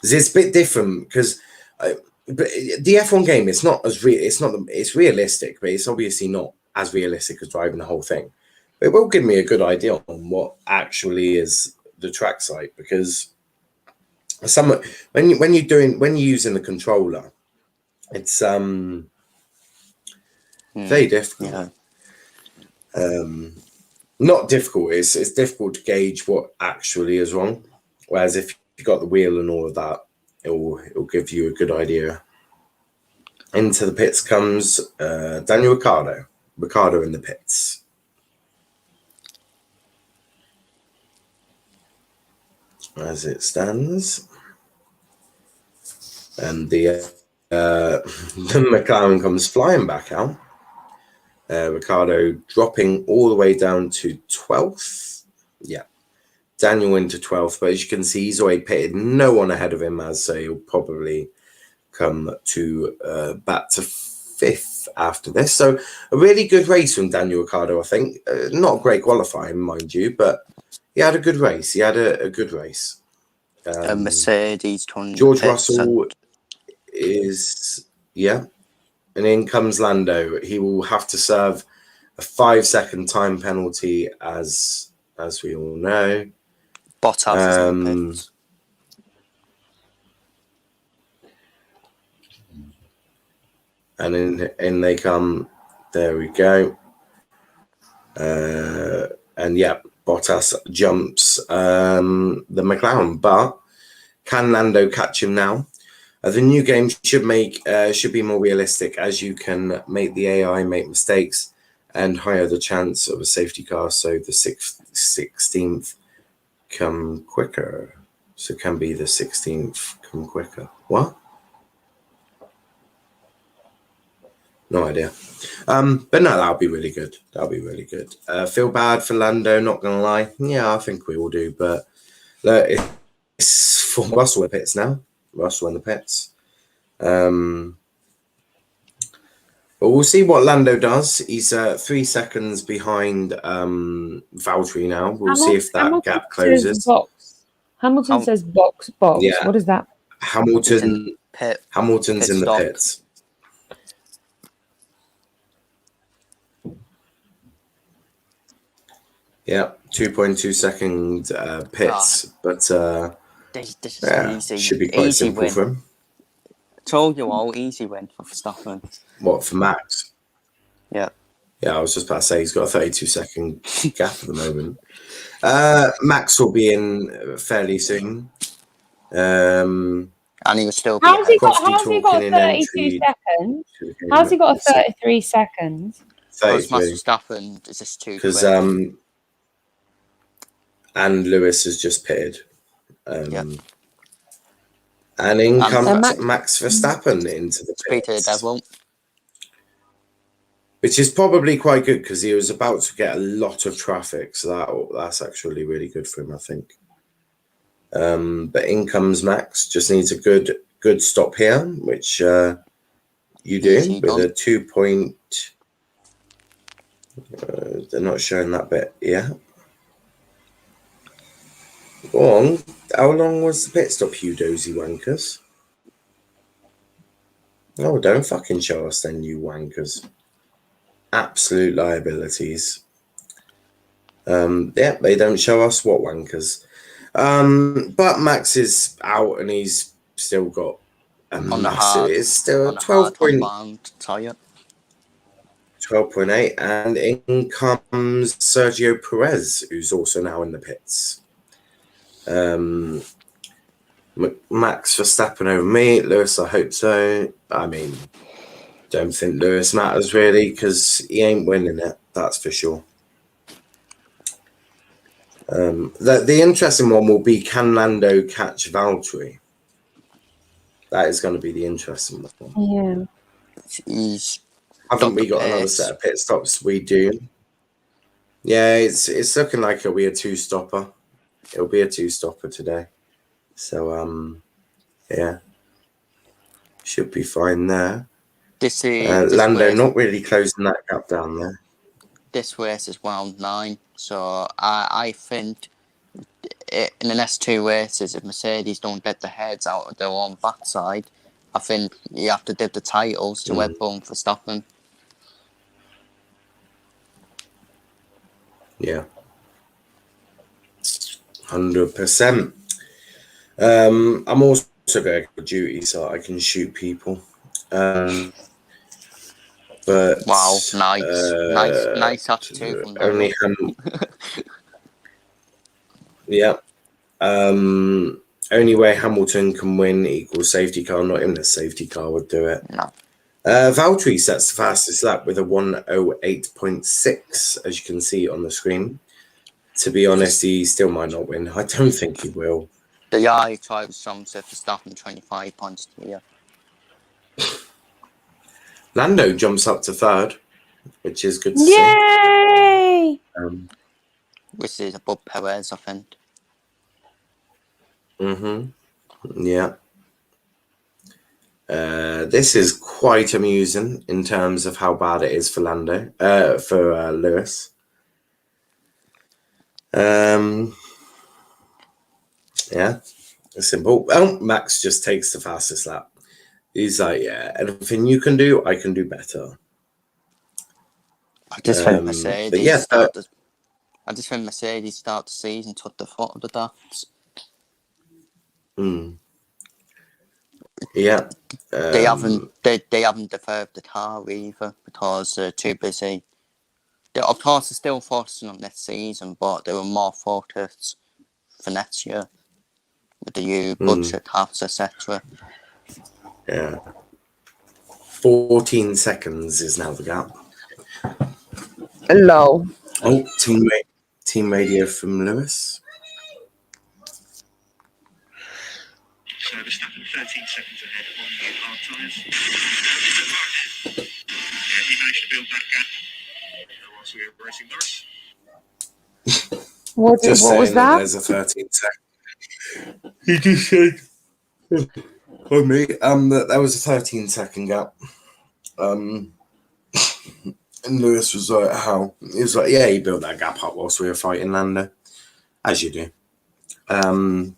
It's a bit different because but the F1 game, it's not as real. It's realistic, but it's obviously not as realistic as driving the whole thing. But it will give me a good idea on what actually is the track site, because some when you're using the controller, it's very difficult. Yeah. Not difficult. It's difficult to gauge what actually is wrong. Whereas if you've got the wheel and all of that, it'll give you a good idea. Into the pits comes Daniel Ricciardo. Ricciardo in the pits. As it stands. And the McLaren comes flying back out. Ricciardo dropping all the way down to 12th. Yeah. Daniel into 12th, but as you can see, he's already pitted. No one ahead of him, as so he'll probably come to back to 5th after this. So a really good race from Daniel Ricciardo, I think. Not great qualifying, mind you, but he had a good race. He had a good race. Mercedes George Russell is, yeah. And in comes Lando. He will have to serve a 5-second time penalty, as we all know. Bottas is in the pits. And in they come. There we go. And yeah, Bottas jumps the McLaren, but can Lando catch him now? The new game should be more realistic, as you can make the AI make mistakes and higher the chance of a safety car. So the 16th come quicker. So can be the 16th come quicker. What? No idea. But no, that'll be really good. That'll be really good. Feel bad for Lando, not gonna lie. Yeah, I think we all do. But look, it's for Russell in the pits now. Russell in the pits. But we'll see what Lando does. He's 3 seconds behind Valtteri now. We'll see if that gap closes. Hamilton says box. Yeah. What is that? Hamilton's in the stop. pits. Yeah, 2.2 second pits, but This is easy. Should be quite easy simple win. for him. Told you all, easy win for Verstappen. What, for Max? Yeah. Yeah, I was just about to say he's got a 32-second gap at the moment. Max will be in fairly soon. And he was still How's he got 32 seconds? How's he got a 33 seconds? Because 33. Verstappen is just too Because quick. and Lewis has just pitted. Yeah. And in And comes Max Verstappen into the Speed to the pits. devil. Which is probably quite good because he was about to get a lot of traffic. So that's actually really good for him, I think. But in comes Max. Just needs a good stop here, which you do Easy with done. a 2 point. They're not showing that bit. Yeah. Go on. How long was the pit stop, you dozy wankers? Oh, don't fucking show us then, you wankers. Absolute liabilities. Yeah, they don't show us what wankers. But Max is out and he's still got a massive. It's still 12.8, and in comes Sergio Perez, who's also now in the pits. Max Verstappen over me. Lewis, I hope so. I mean, don't think Lewis matters really because he ain't winning it. That's for sure. The interesting one will be, can Lando catch Valtteri? That is going to be the interesting one. Yeah. Haven't we got another set of pit stops? We do. Yeah, it's looking like it'll be a two-stopper. It'll be a two-stopper today. So, yeah. Should be fine there. This Lando race, not really closing that gap down there. This race is round 9, so I think in the next 2 races, if Mercedes don't get the heads out of their own backside, I think you have to give the titles to Red Bull and Verstappen. Yeah. 100%. I'm also going for duty so I can shoot people. But Wow, nice attitude from Niall. only yeah. Only way Hamilton can win equals safety car. Not even a safety car would do it. No. Valtteri sets the fastest lap with a 1:08.6, as you can see on the screen. To be honest, he still might not win. I don't think he will. The guy drives from Verstappen 25 points to you. Lando jumps up to third, which is good to see. Yay! Which is above Perez, I think. Yeah. This is quite amusing in terms of how bad it is for Lewis. Yeah, it's simple. Oh, Max just takes the fastest lap. He's like, yeah, anything you can do, I can do better. I just think Mercedes start the season took the foot of the darts. Yeah. They haven't developed the car either because they're too busy. Of course, they're still focusing on this season, but they were more focused for next year with the new budget caps, etc. Yeah. 14 seconds is now the gap. Low. Oh, team radio from Lewis. So Verstappen 13 seconds ahead on new hard tyres. Yeah, he managed to build that gap whilst we were racing Norris. What was that? There's a 13 second. He just said, on me, that there was a 13-second gap. And Lewis was like, how? He was like, yeah, he built that gap up whilst we were fighting Lando. As you do. What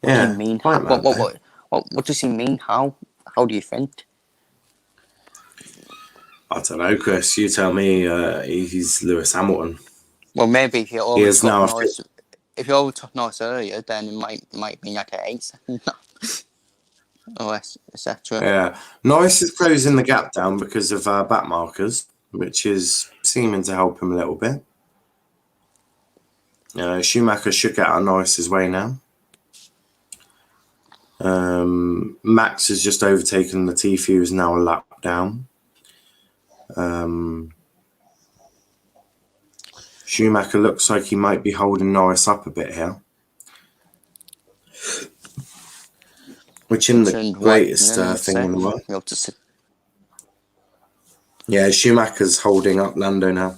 do you mean? What does he mean? How do you think? I don't know, Chris. You tell me. He's Lewis Hamilton. Well, maybe if you overtook Norris earlier, then it might be like an 8-second gap. Or etc. Yeah, Norris is closing the gap down because of back markers, which is seeming to help him a little bit. Schumacher should get out of Norris's way now. Max has just overtaken Latifi, who's now a lap down. Schumacher looks like he might be holding Norris up a bit here. Which isn't the greatest thing in the world. Yeah, Schumacher's holding up Lando now.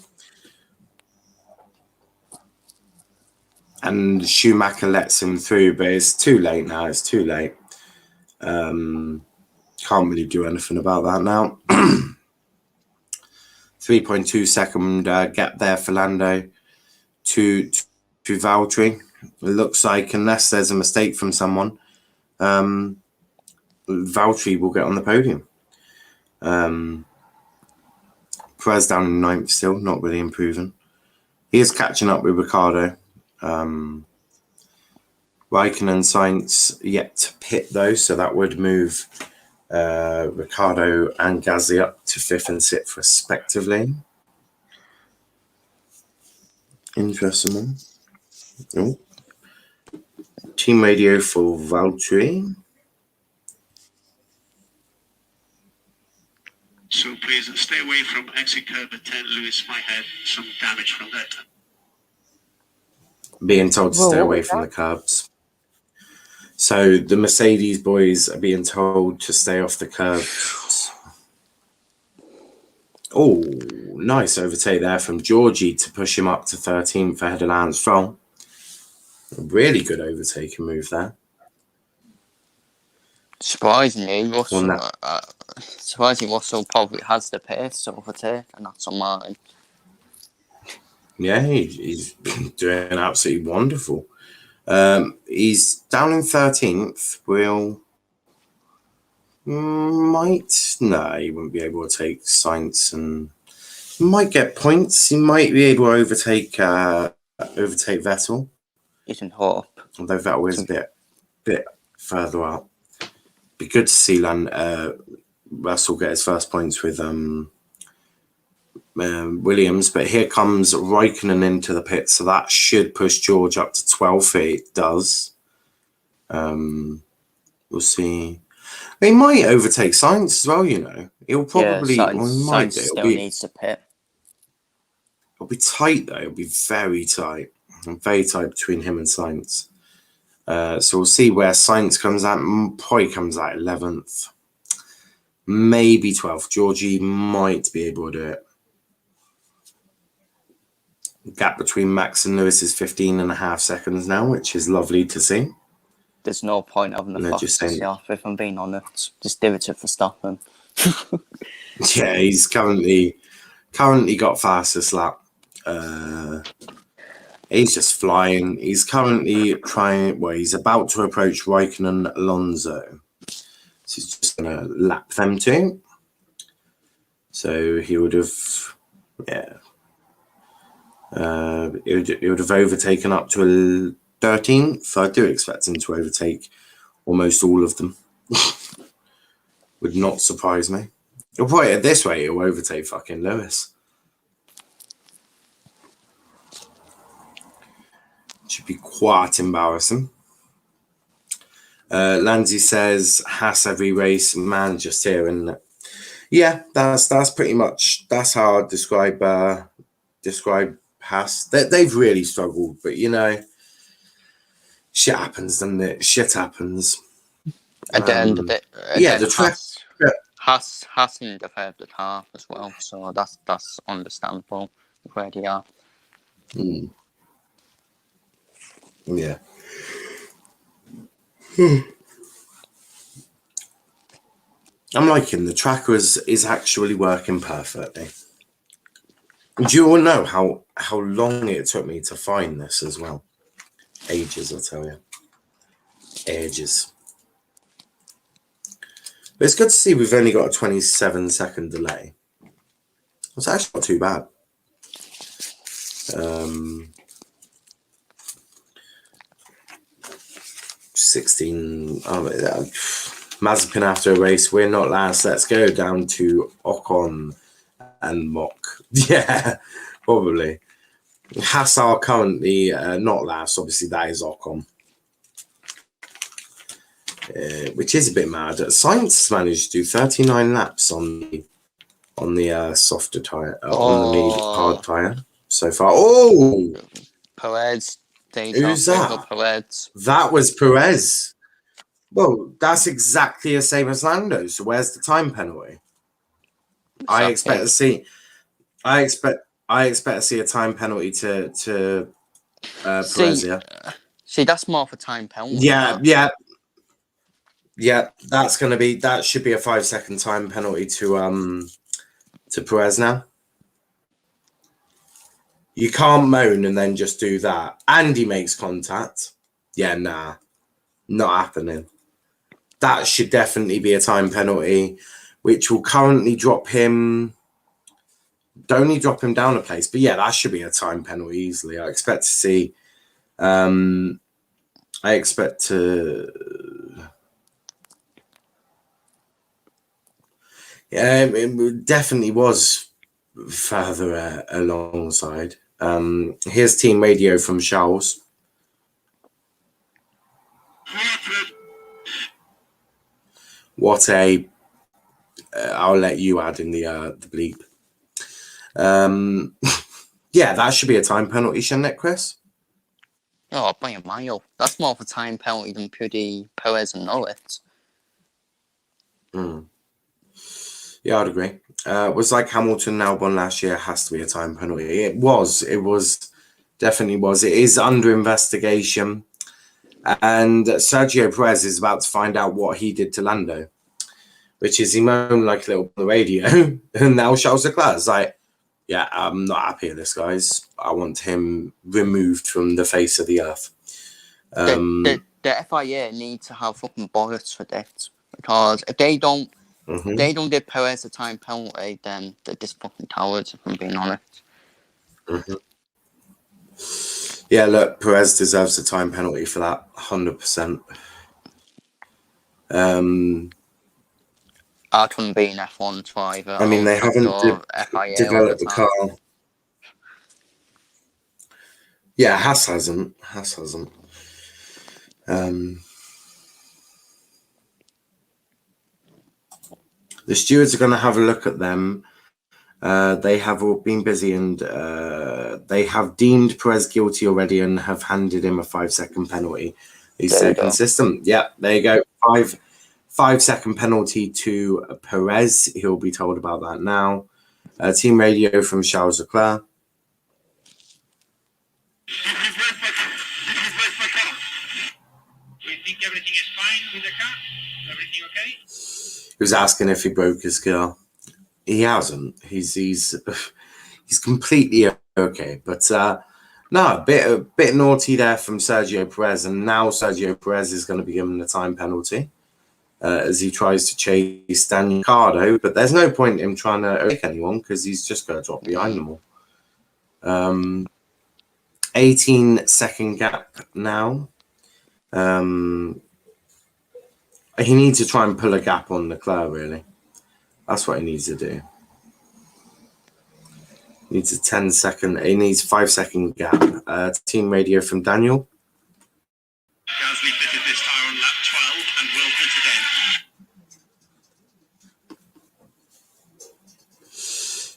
And Schumacher lets him through, but it's too late now. It's too late. Can't really do anything about that now. 3.2 second gap there for Lando to Valtteri. It looks like, unless there's a mistake from someone, Valtteri will get on the podium. Perez down in 9th still, not really improving. He is catching up with Ricciardo. Raikkonen and Sainz yet to pit though, so that would move Ricciardo and Gasly up to 5th and 6th respectively. Interesting one. Oh. Team radio for Valtteri. So please stay away from exit curve at 10. Lewis might have some damage from that. Being told to stay away from the curbs. So the Mercedes boys are being told to stay off the curbs. Oh, nice overtake there from Georgie to push him up to 13th ahead of Lance Stroll. Really good overtaking move there. Surprisingly, Russell probably has the pace to overtake, and that's on Martin. Yeah, he's doing absolutely wonderful. He's down in 13th. No, he wouldn't be able to take Sainz, and he might get points. He might be able to overtake Vettel. You can hope. although Vettel is a bit further out. Be good to see Russell get his first points with Williams, but here comes Raikkonen into the pit, so that should push George up to 12th. It does. We'll see. He might overtake Sainz as well, you know. He'll probably... Sainz still needs to pit. It'll be tight, though. It'll be very tight. Very tight between him and Sainz. So we'll see where Sainz comes out. Probably comes out 11th. Maybe 12th. Georgie might be able to do it. Gap between Max and Lewis is 15.5 seconds now, which is lovely to see. There's no point having a fastest off, if I'm being honest. Just do it to Verstappen. Yeah, he's currently got fastest lap. He's just flying. He's currently trying. Well, he's about to approach Raikkonen and Alonso. So he's just going to lap them two. So he would have, he would have overtaken up to 13th. I do expect him to overtake almost all of them. Would not surprise me. He'll probably at this rate, he'll overtake fucking Lewis. Should be quite embarrassing. Landsey says Haas every race, man, just here, and yeah, that's pretty much how I describe Haas. They've really struggled, but you know, shit happens, doesn't it? Shit happens. At the end of it, the track. Haas need to have the car as well, so that's understandable where they are. Yeah. I'm liking the tracker is actually working perfectly. Do you all know how long it took me to find this as well? Ages, I tell you. Ages. But it's good to see we've only got a 27-second delay. It's actually not too bad. 16. Mazepin after a race. We're not last. Let's go down to Ocon and Mock. Yeah, probably. Haas are currently not last. Obviously, that is Ocon. Which is a bit mad. Sainz managed to do 39 laps on the softer tyre, on the medium hard tyre so far. Oh! Perez. Who's that? Perez. That was Perez. Well, that's exactly the same as Lando. So where's the time penalty? I expect to see a time penalty to Perez. See, that's more of a time penalty. Yeah. That should be a 5-second time penalty to Perez now. You can't moan and then just do that. And he makes contact. Yeah, nah. Not happening. That should definitely be a time penalty, which will currently drop him... Only drop him down a place. But yeah, that should be a time penalty easily. I expect to see... Yeah, it definitely was further alongside. Here's team radio from Charles. What a... I'll let you add in the bleep. Yeah, that should be a time penalty, shouldn't it, Chris? Oh, by a mile. That's more of a time penalty than Perez and Norris. Yeah, I'd agree. Was like Hamilton and Albon last year, has to be a time penalty. It definitely was. It is under investigation. And Sergio Perez is about to find out what he did to Lando, which is he moaned like a little on the radio. And now Charles Leclerc is like, yeah, I'm not happy with this, guys. I want him removed from the face of the earth. The FIA need to have fucking bullets for this, because if they don't, they don't give Perez a time penalty, then they're just fucking cowards, if I'm being honest. Yeah, look, Perez deserves a time penalty for that, 100%. I couldn't be an F1 driver. I mean, they haven't FIA all the developed the time. car. Yeah, Haas hasn't. The stewards are going to have a look at them. They have all been busy, and they have deemed Perez guilty already and have handed him a 5-second penalty. He's There so you go. consistent. Yeah, there you go. 5-second penalty to Perez. He'll be told about that now. Team radio from Charles Leclerc. We think everything is fine with the car. Everything okay? He was asking if he broke his car. He hasn't. He's completely okay. But no, a bit naughty there from Sergio Perez, and now Sergio Perez is going to be given a time penalty as he tries to chase Daniel Ricciardo. But there's no point in him trying to overtake anyone because he's just going to drop behind them all. 18-second gap now. He needs to try and pull a gap on Leclerc, really. That's what he needs to do. He needs a 5-second gap. Team radio from Daniel. Gasly fitted this tyre on lap 12 and will fit again.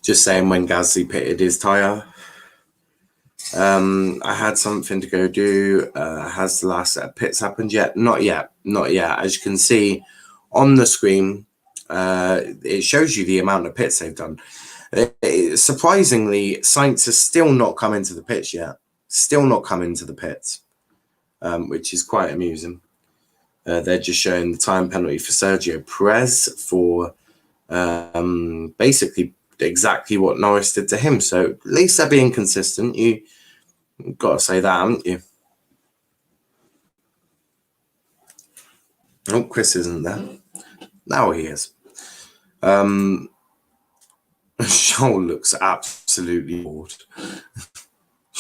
Just saying when Gasly pitted his tyre. I had something to go do. Has the last set of pits happened yet? Not yet. As you can see on the screen, it shows you the amount of pits they've done. Surprisingly, Sainz has still not come into the pits yet. Which is quite amusing. They're just showing the time penalty for Sergio Perez for basically exactly what Norris did to him. So at least they're being consistent. You've got to say that, haven't you? Oh, Chris isn't there. Now he is. Charl looks absolutely bored.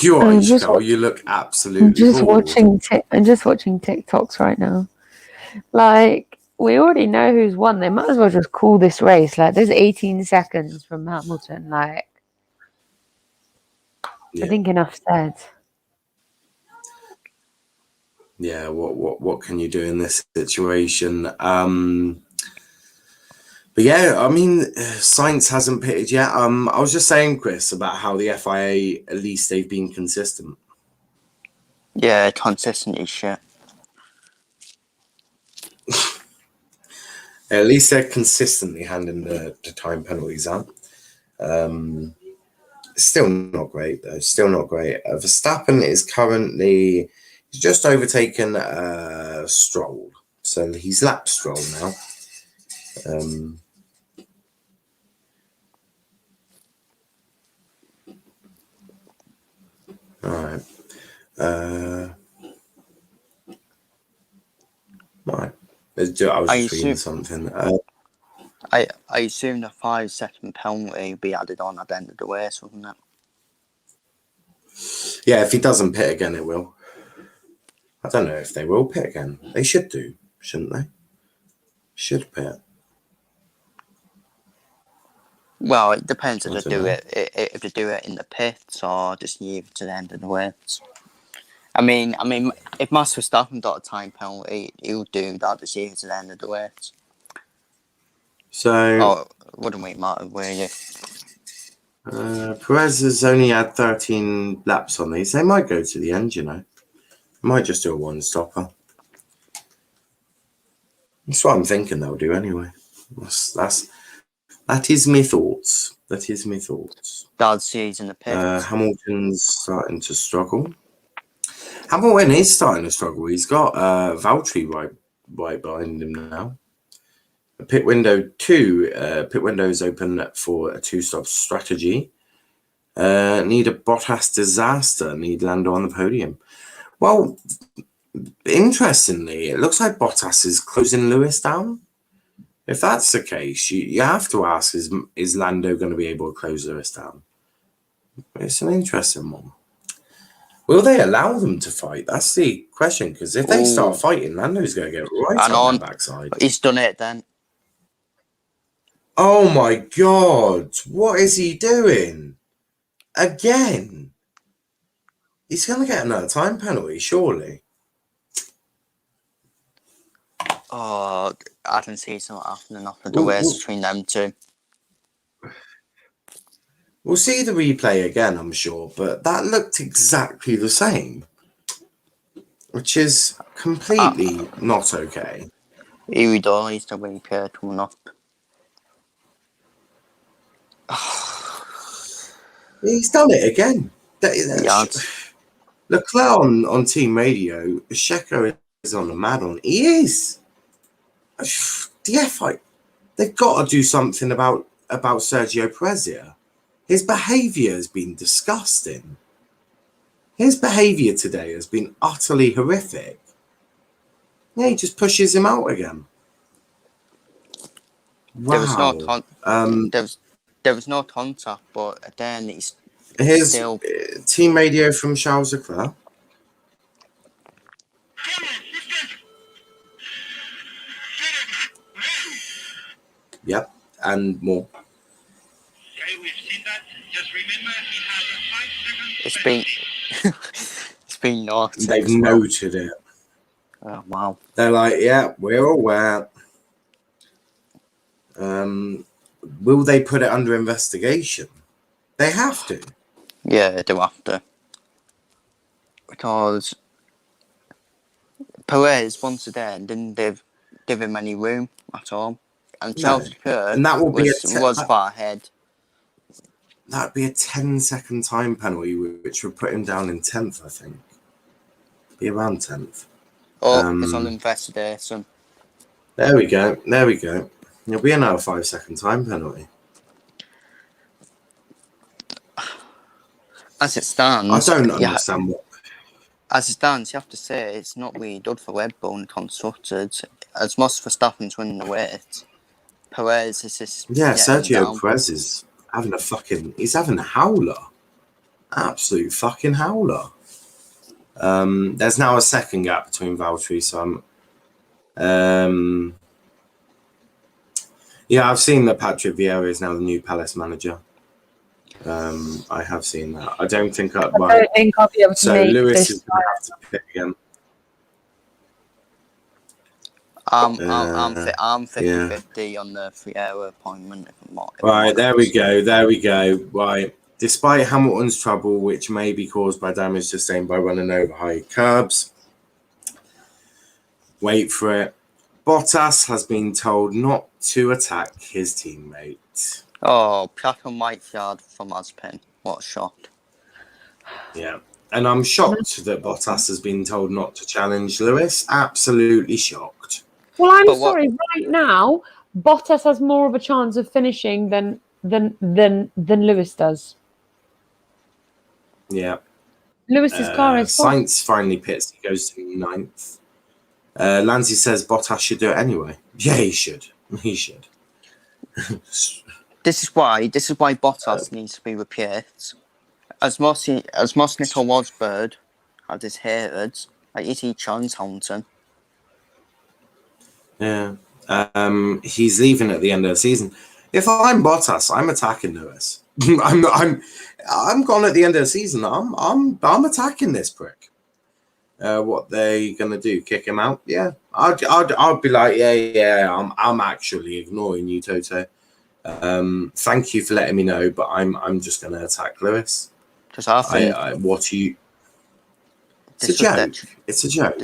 You are, Charl. You look absolutely bored. I'm just watching TikToks right now. Like, we already know who's won. They might as well just call this race. Like, there's 18 seconds from Hamilton. Like, Yeah. I think enough said. Yeah, what can you do in this situation? But yeah, I mean, Sainz hasn't pitted yet. I was just saying, Chris, about how the FIA, at least they've been consistent. Yeah, consistent is shit. At least they're consistently handing the time penalties out. Still not great, though. Still not great. Verstappen is currently... He's just overtaken Stroll. So he's lapped Stroll now. All right. Right. I was just reading something. I assume the 5-second penalty will be added on at the end of the race, wouldn't it? Yeah, if he doesn't pit again, it will. I don't know if they will pit again. They should do, shouldn't they? Should pit. Well, it depends if they do it in the pits or just leave it to the end of the race. I mean, if Max Verstappen got a time penalty, he'll do that to see it to the end of the race. So, wouldn't we matter, really? Perez has only had 13 laps on these. They might go to the end, you know. Might just do a one-stopper. That's what I'm thinking they'll do anyway. That is my thoughts. Dad sees in the pits. Hamilton's starting to struggle. Hamilton is starting to struggle. He's got Valtteri right behind him now. Pit window 2. Pit window is open for a 2-stop strategy. Need a Bottas disaster. Need Lando on the podium. Well, interestingly, it looks like Bottas is closing Lewis down. If that's the case, you have to ask, is Lando going to be able to close Lewis down? It's an interesting one. Will they allow them to fight? That's the question. Because if they start fighting, Lando's going to get right And on their backside. He's done it then. Oh my God! What is he doing? Again? He's going to get another time penalty, surely. Oh, I can see something happening after the race between them two. We'll see the replay again, I'm sure, but that looked exactly the same, which is completely not okay. Here we go, he's the replay coming up. He's done it again. Yeah, Leclerc on team radio, Checo is on the mad one. He is. The FI, they've got to do something about Sergio Perez here. His behaviour has been disgusting. His behaviour today has been utterly horrific. Yeah, he just pushes him out again. Wow. There was no contact, but then he's Here's still... team radio from Charles Leclerc. Yep, and more. Okay, we've seen that. Just remember, he has a 5 It's second been... it's been noted. They've noted it. Oh, wow. They're like, yeah, we're aware. Will they put it under investigation? They have to. Yeah, they do have to. Because Perez, once again, didn't give him any room at all. And Charles Leclerc and that will be was far ahead. That'd be a 10-second time penalty, which would put him down in 10th, I think. Be around 10th. Oh, it's on investigation. There we go. There we go. It'll be another 5-second time penalty. As it stands, I don't understand what. As it stands, you have to say it's not really good for Red Bull and constructors. As much for Verstappen's winning the race, Perez is just Sergio Perez is having he's having a howler, absolute fucking howler. There's now a second gap between Valtteri, so I've seen that Patrick Vieira is now the new Palace manager. I have seen that. I don't think I don't think I'll be able to make Lewis this is going to have to pick again. I'm 50-50 on the Vieira appointment. Right, there we go. Right. Despite Hamilton's trouble, which may be caused by damage sustained by running over high curbs, wait for it, Bottas has been told not to attack his teammate. Oh, black and white yard from Mazepin. What a shot. Yeah. And I'm shocked that Bottas has been told not to challenge Lewis. Absolutely shocked. Well, I'm sorry. Right now, Bottas has more of a chance of finishing than Lewis does. Yeah. Lewis's car is Sainz finally pits. He goes to 9th. Lanzi says Bottas should do it anyway. Yeah, he should. He should. This is why Bottas needs to be replaced. As much Nico Rosberg had his haters, like is he challenge Hamilton? Yeah. He's leaving at the end of the season. If I'm Bottas, I'm attacking Lewis. I'm gone at the end of the season. I'm attacking this prick. What they gonna do? Kick him out? Yeah. I'd be like, yeah. I'm actually ignoring you, Toto. Thank you for letting me know, but I'm just gonna attack Lewis. Because I think it's a joke. It's a joke.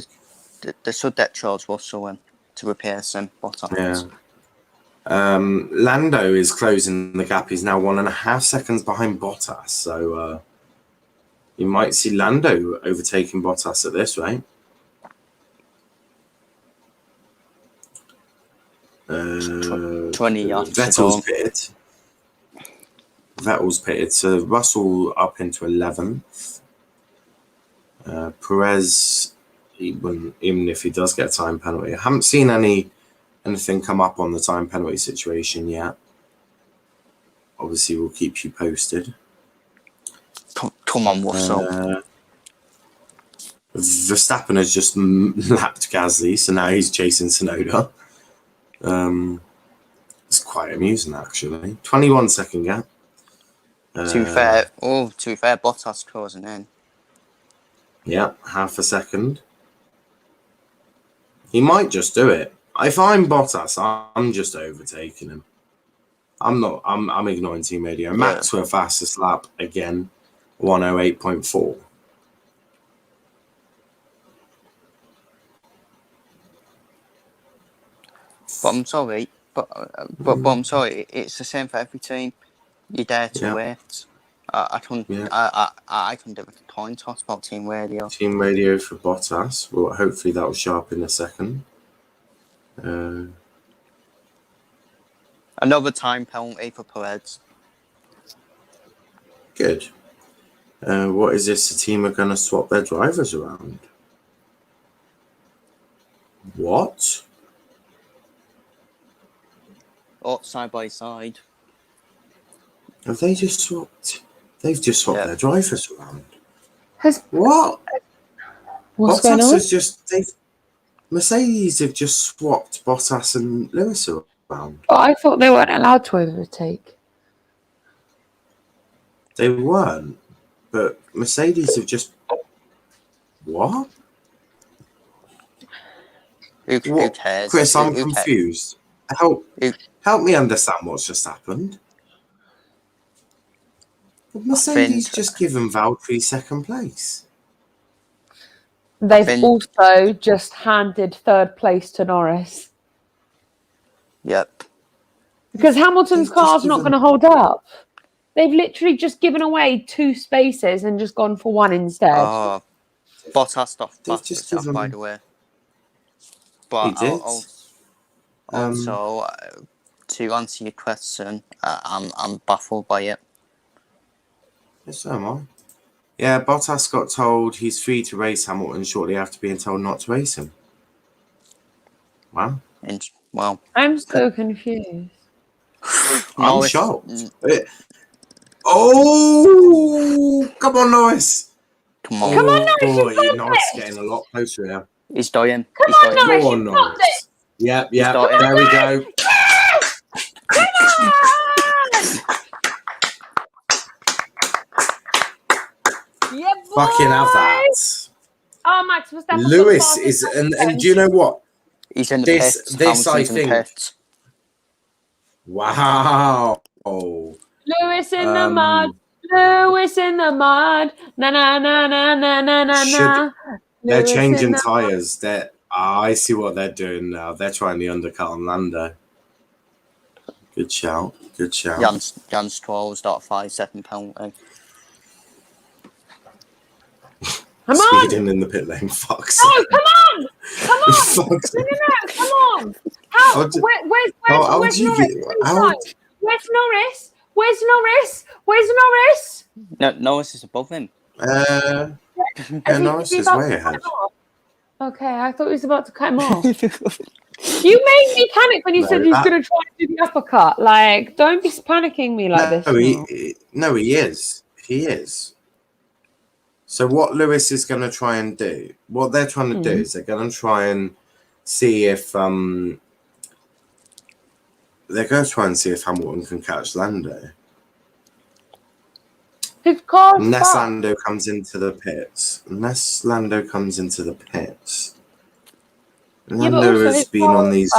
They should let Charles Russell in to replace him. Bottas. Yeah. Lando is closing the gap. He's now 1.5 seconds behind Bottas. So you might see Lando overtaking Bottas at this rate. 20 yards. Vettel's pitted. So Russell up into 11th. Perez, even if he does get a time penalty, I haven't seen anything come up on the time penalty situation yet. Obviously, we'll keep you posted. Come on, Russell. Verstappen has just lapped Gasly, so now he's chasing Tsunoda. It's quite amusing, actually. 21-second gap. To be fair, Bottas closing in. Yeah, half a second. He might just do it. If I'm Bottas, I'm just overtaking him. I'm ignoring team radio. Max for a fastest lap again, 108.4. But I'm sorry, but I'm sorry. It's the same for every team. You're there to wait. I couldn't do a coin toss about team radio. Team radio for Bottas. Well, hopefully that'll show up in a second. Another time penalty for Perez. Good. What is this? The team are going to swap their drivers around. What? Oh, side by side. Have they just swapped? They've just swapped their drivers around. What? What's Bottas going on? has just... Mercedes have just swapped Bottas and Lewis around. But I thought they weren't allowed to overtake. They weren't. But Mercedes have just... What? Who cares? Chris, I'm confused. Help me understand what's just happened. Mercedes just given Valtteri second place. They've also just handed third place to Norris. Yep. Because Hamilton's car's not going to hold up. They've literally just given away 2 spaces and just gone for 1 instead. Bottas stuff, by the way. But he did. Also, to answer your question, I'm baffled by it. Yes, so am I. Yeah, Bottas got told he's free to race Hamilton shortly after being told not to race him. Wow. Well, I'm so confused. I'm shocked. Oh, come on, Norris. Come on, Norris. Boy, Norris getting a lot closer now. He's dying. Come on, Norris. Go on, Norris. Yep. There we go. Come on! Yeah, boy. Fucking have that. Oh, Max Verstappen. Lewis is, and do you know what? He's in the pits. This I think. Wow. Lewis in the mud. Lewis in the mud. Na na na na na na na na. They're changing tyres. I see what they're doing now. They're trying the undercut on Lando. Good shout. Jan's 12 start 5-second penalty. Come on! Speeding in the pit lane. Fuck's sake. Come on! No, come on! Where's Norris? Where's Norris? No, Norris is above him. Norris is way ahead. Okay, I thought he was about to cut him off. You made me panic when you said he's going to try to do the uppercut. Like, don't be panicking me like this. He is. He is. So what Lewis is going to try and do, what they're trying to do is they're going to try and see if Hamilton can catch Lando. His car's Unless Lando comes into the pits. Lando has been on these.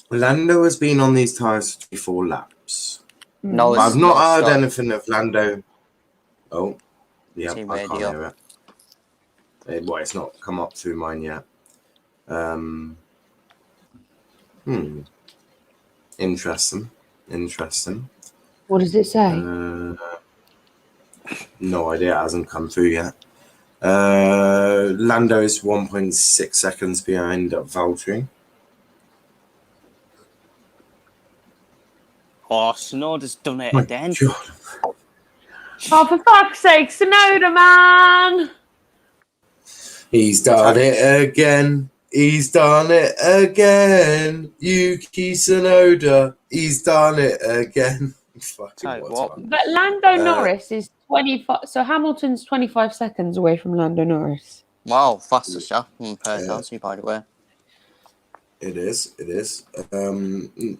Lando has been on these tyres for 4 laps. No, I've not heard anything of Lando. Oh, yeah, I can't hear it. Well, it's not come up through mine yet. Interesting. What does it say? No idea. It hasn't come through yet. Lando is 1.6 seconds behind Valtteri. Oh, Tsunoda's done it again. God. Oh, for fuck's sake, Tsunoda, man! He's done it again. Yuki Tsunoda. He's done it again. Fucking Tell you what what. time. But Lando Norris is 25. So Hamilton's 25 seconds away from Lando Norris. Wow, fast as Verstappen per Yeah. Chelsea, by the way. It is.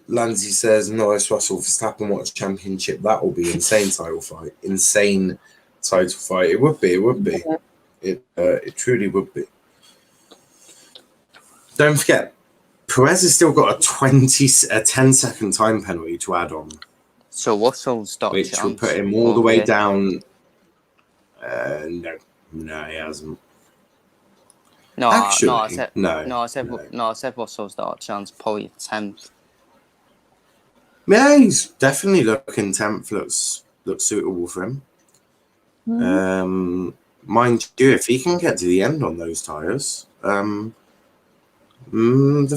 Lanzi says Norris Russell Verstappen watch championship. That will be insane title fight. Insane title fight. It would be. Yeah. It truly would be. Don't forget, Perez has still got a 10-second time penalty to add on, So Russell's got a which will chance. put him all the way Okay. down. No, he hasn't. Actually, I said no. Russell's got a chance, probably 10th. Yeah, he's definitely looking 10th. Looks suitable for him. Mind you, if he can get to the end on those tyres, the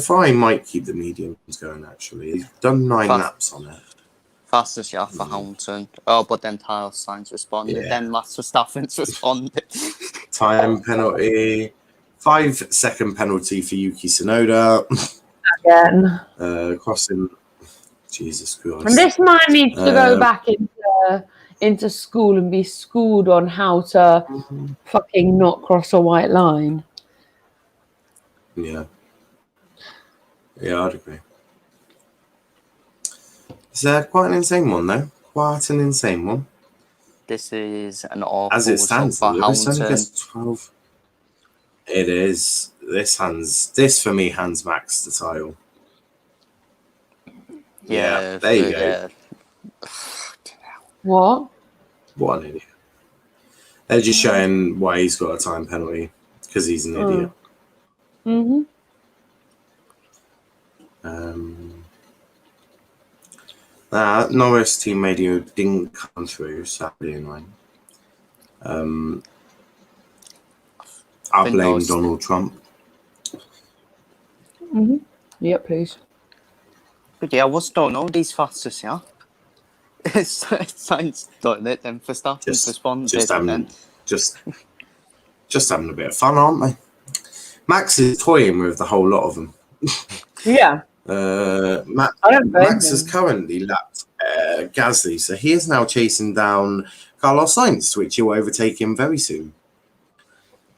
Ferrari might keep the mediums going, actually. He's done 9 laps on it. Fastest year for Hamilton. Oh, but then Tyler Sainz responded. Yeah. Then Max Verstappen's responded. Time penalty. 5-second penalty for Yuki Tsunoda. Again. Crossing. Jesus Christ. And this man needs to go back into school and be schooled on how to fucking not cross a white line. Yeah. Yeah, I'd agree. It's quite an insane one, though. Quite an insane one. This is an awful As it stands, for Lewis only Hamilton. gets 12. It is. This for me hands Max the title. Yeah, there you go. Yeah. What? What an idiot. They're just showing why he's got a time penalty, because he's an idiot. Mm-hmm. Norris team radio didn't come through Saturday night. I blame Donald Trump. Mm-hmm. Yeah, please. But yeah, I don't know these fastest, yeah. It sounds like it. Then Verstappen's responded. Just having a bit of fun, aren't they? Max is toying with the whole lot of them. Yeah. Max has currently lapped Gasly, so he is now chasing down Carlos Sainz, which he'll overtake him very soon.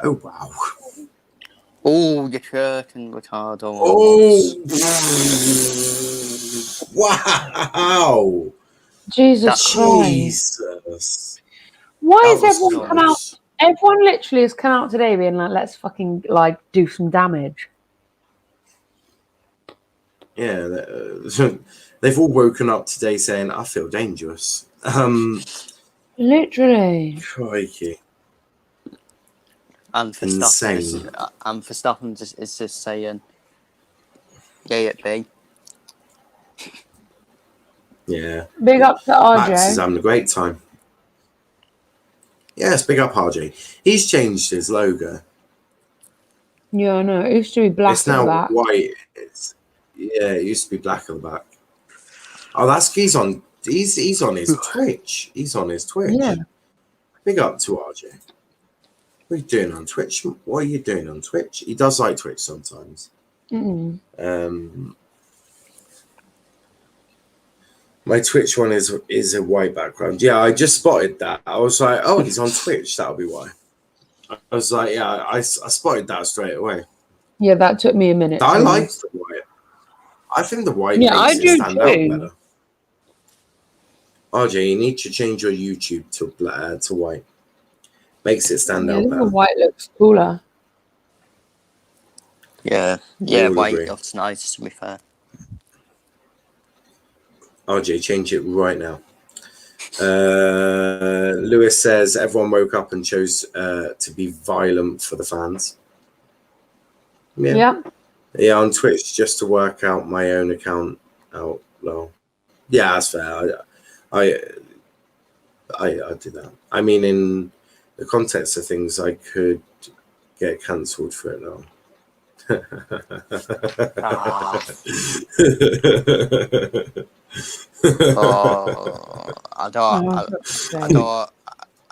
Oh, wow. Oh, you're jerking, Ricardo. Oh, wow. Jesus Christ. Jesus. Why That is was everyone come out? close. Everyone literally has come out today being like, let's fucking do some damage. Yeah, they've all woken up today saying, I feel dangerous. Literally. Crikey. And Verstappen is just saying, yeah, it be. Yeah. Big up to RJ. Max is having a great time. Yes, big up RJ. He's changed his logo. Yeah, I know. It used to be black It's at the now back. white. It used to be black at the back. Oh, he's on his Twitch. He's on his Twitch. Yeah. Big up to RJ. What are you doing on Twitch? What are you doing on Twitch? He does like Twitch sometimes. Mm-mm. My Twitch one is a white background. Yeah, I just spotted that. I was like, oh, he's on Twitch. That'll be why. I was like, yeah, I spotted that straight away. Yeah, that took me a minute. I like the white. I think the white Yeah, makes I it do stand too. out better. RJ, you need to change your YouTube to white. Makes it stand out The better. white looks cooler. Yeah, all white agree. looks nice, to be fair. RJ, change it right now. Lewis says everyone woke up and chose to be violent for the fans. Yeah. Yeah, on Twitch, just to work out my own account out. Well, yeah, that's fair. I did that. I mean, in the context of things, I could get cancelled for it now. I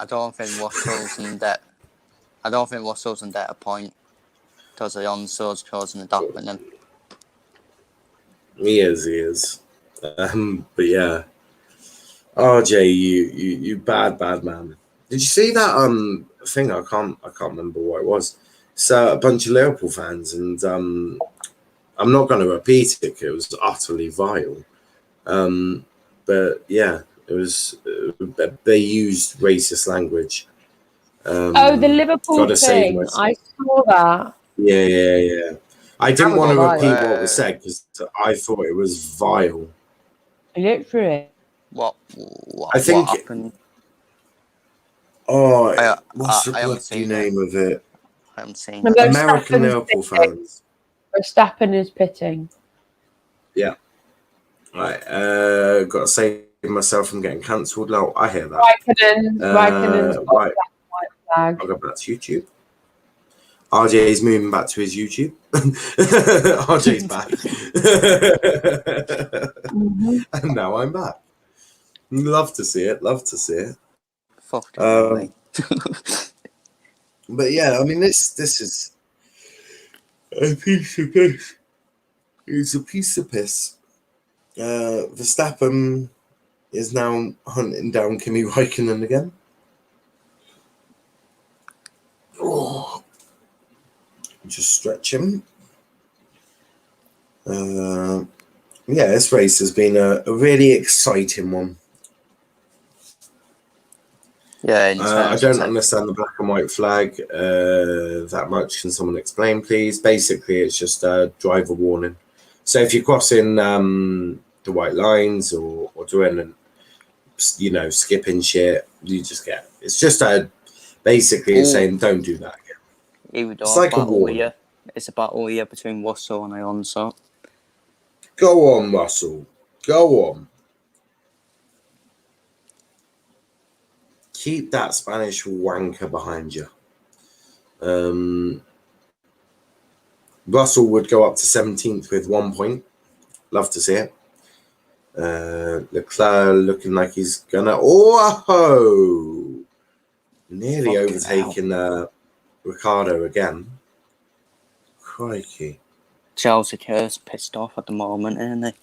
don't think Russell's in debt. I don't think Russell's in debt a point because the Alonso's causing the document. He is. But yeah. RJ, you bad man. Did you see that thing? I can't remember what it was. So a bunch of Liverpool fans, and I'm not going to repeat it because it was utterly vile. But yeah, it was. They used racist language. The Liverpool thing. I saw that. Yeah. I didn't want to repeat what was said because I thought it was vile. Literally. What I think. What happened? What's the I haven't bloody seen name of it? I haven't seen No, it. American Liverpool fans. Verstappen is pitting. Yeah. Right. Got to save myself from getting cancelled. No, I hear that. Raikkonen's got right. a black and white flag. I'll go back to YouTube. RJ's moving back to his YouTube. RJ's back. And now I'm back. Love to see it. Fucked away. But yeah, I mean, this is a piece of piss. It's a piece of piss. Verstappen is now hunting down Kimi Raikkonen again. Oh. Just stretch him. Yeah, this race has been a really exciting one. Yeah, I don't understand the black and white flag that much. Can someone explain, please? Basically, it's just a driver warning. So if you're crossing the white lines or doing, skipping shit, you just get. It's just basically saying don't do that again. It's like a warning. It's a battle here between Russell and Alonso. Go on, Russell. Go on. Keep that Spanish wanker behind you. Russell would go up to 17th with 1 point. Love to see it. Leclerc looking like he's gonna. Oh! Nearly Fucking overtaking Ricardo again. Crikey. Charles Leclerc's pissed off at the moment, isn't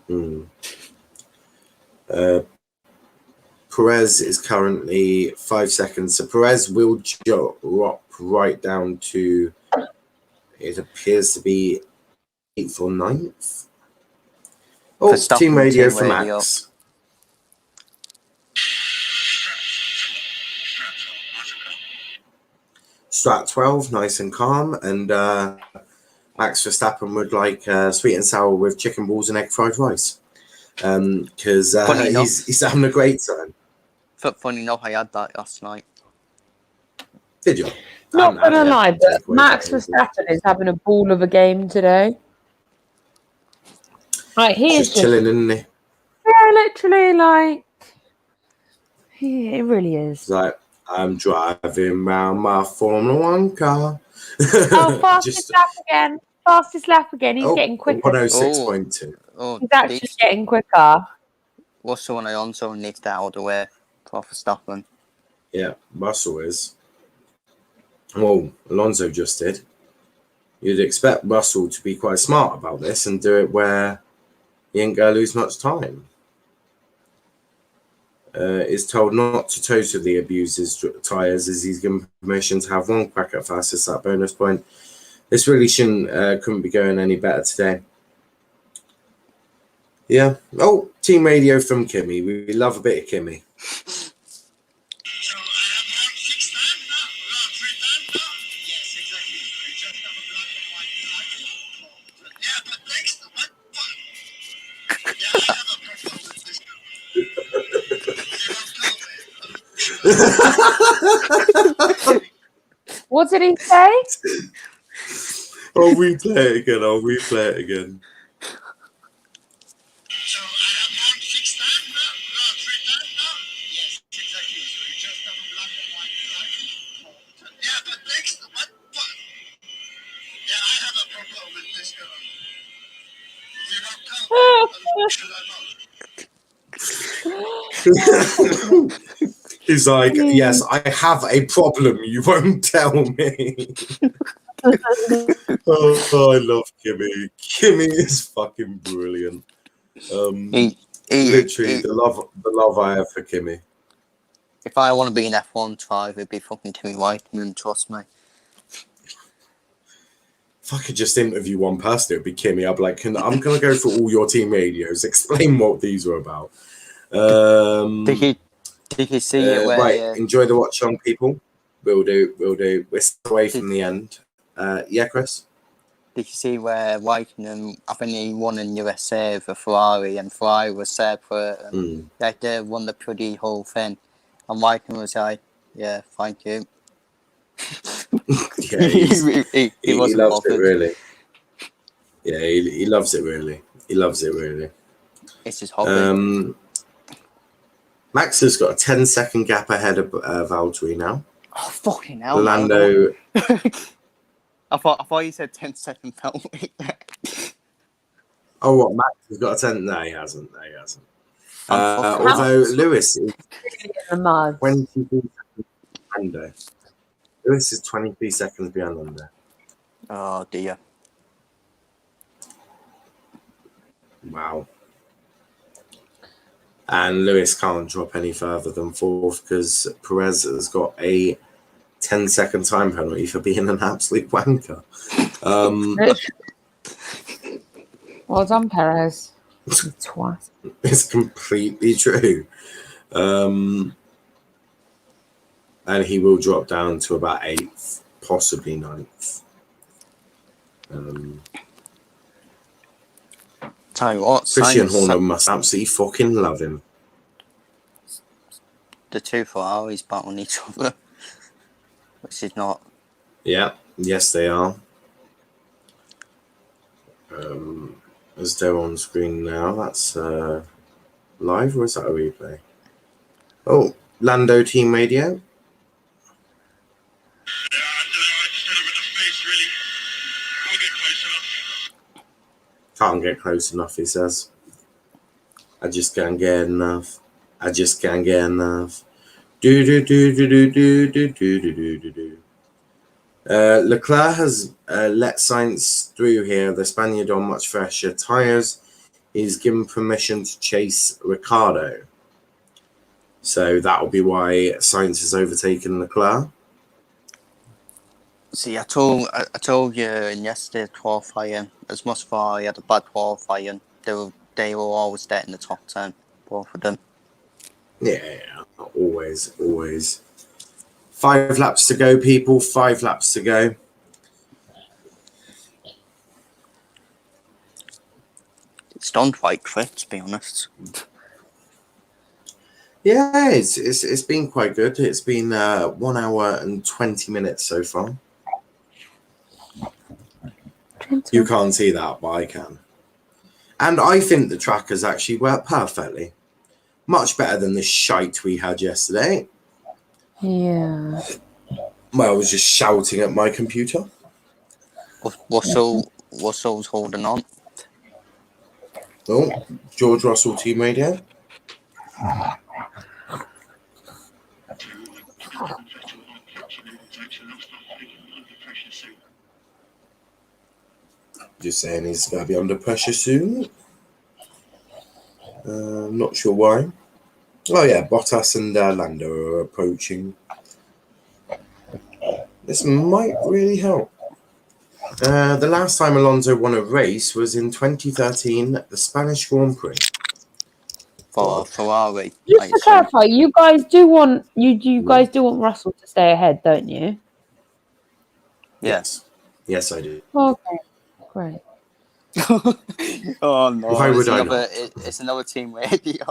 he? Perez is currently 5 seconds. So Perez will drop right down to, it appears to be 8th or 9th. Oh, team radio for Max. Strat 12, nice and calm. And Max Verstappen would like sweet and sour with chicken balls and egg fried rice. Because he's having a great time. Funny enough, I had that last night. Did you? Not gonna lie, but Max Verstappen is having a ball of a game today. Like he is just chilling, isn't he? Yeah, literally, like it really is. It's like I'm driving around my Formula One car. Oh, fastest lap again. He's getting quicker. 106.2. He's actually getting quicker. Russell and Alonso needs to out of the way for Verstappen. Yeah, Russell is. Well, Alonso just did. You'd expect Russell to be quite smart about this and do it where he ain't going to lose much time. Is told not to totally abuse his tyres as he's given permission to have one crack at fastest lap bonus point. This really couldn't be going any better today. Yeah. Oh, team radio from Kimmy. We love a bit of Kimmy. What did he say? I'll replay it again. So I have one fixed time now? No, 3 times now? Yes, exactly. So you just have a black and white flag. Yeah, but next, what? Yeah, I have a problem with this girl. You don't tell me. He's like, yes, I have a problem. You won't tell me. Oh, I love Kimmy. Kimmy is fucking brilliant. Literally, the love I have for Kimmy. If I want to be an F1 driver, it'd be fucking Timmy Whiteman, trust me. If I could just interview one person, it'd be Kimmy. I'd be like, I'm going to go for all your team radios. Explain what these were about. Did you see it where... Right, enjoy the Watchalong, people. We'll do. We're still away from the end. Yeah, Chris? Did you see where Whiteman, I think he won in USA for Ferrari, and Ferrari was separate, and they won the pretty whole thing. And Whiteman was like, yeah, thank you. Yeah, he loves it, really. Yeah, he loves it, really. He loves it, really. It's his hobby. Max has got a 10-second gap ahead of Valtteri now. Oh, fucking hell. Lando. I thought you said 10-second penalty. Oh, what? Max has got a 10? No, he hasn't. Although Lewis is 23 seconds behind Lando. Lewis is 23 seconds behind Lando. Oh, dear. Wow. And Lewis can't drop any further than fourth because Perez has got a 10-second time penalty for being an absolute wanker. Well done, Perez. Twice. It's completely true. And he will drop down to about 8th, possibly 9th. Tell you what, Christian Horner must absolutely fucking love him. The two Ferraris battling each other, which is not. Yeah, yes, they are. As they're on screen now, that's live, or is that a replay? Oh, Lando Team Radio. Can't get close enough, he says. I just can't get enough. I just can't get enough. Leclerc has let Sainz through here. The Spaniard on much fresher tyres. He's given permission to chase Ricciardo. So that'll be why Sainz has overtaken Leclerc. See, I told you in yesterday's qualifying, as much as I had a bad qualifying, they were always there in the top 10, both of them. Yeah, always. 5 laps to go, people. 5 laps to go. It's done quite quick, to be honest. Yeah, it's been quite good. It's been 1 hour and 20 minutes so far. You can't see that, but I can. And I think the track has actually worked perfectly. Much better than the shite we had yesterday. Yeah. Well, I was just shouting at my computer. Russell's holding on. Oh, George Russell Team Radio. Just saying he's going to be under pressure soon. Not sure why. Oh yeah, Bottas and Lando are approaching. This might really help. The last time Alonso won a race was in 2013, the Spanish Grand Prix. For Ferrari. Just to clarify, you guys do want Russell to stay ahead, don't you? Yes. Yes, I do. Okay, great. Oh no! Why would I not? It's another team radio.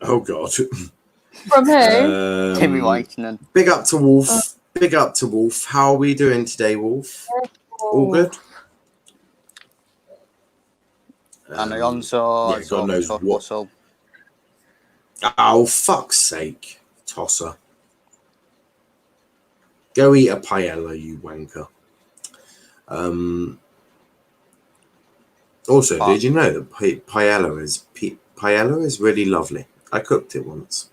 Oh god. From who? Timmy Whitening. Big up to Wolf. Big up to Wolf. How are we doing today, Wolf? All good? And Alonso. Yeah, God knows what. Oh, fuck's sake, Tosser. Go eat a paella, you wanker. Also, did you know that paella is really lovely? I cooked it once.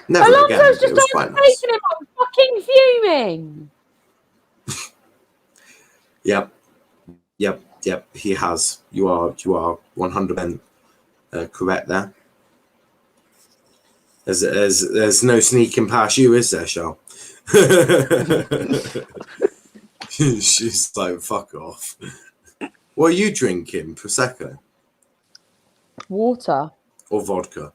Never Alonso's again. just It was quite nice. him. I'm fucking fuming. Yep. He has. You are 100% correct there. There's no sneaking past you, is there, Charl? She's like, fuck off. What are you drinking? Prosecco Water. or vodka?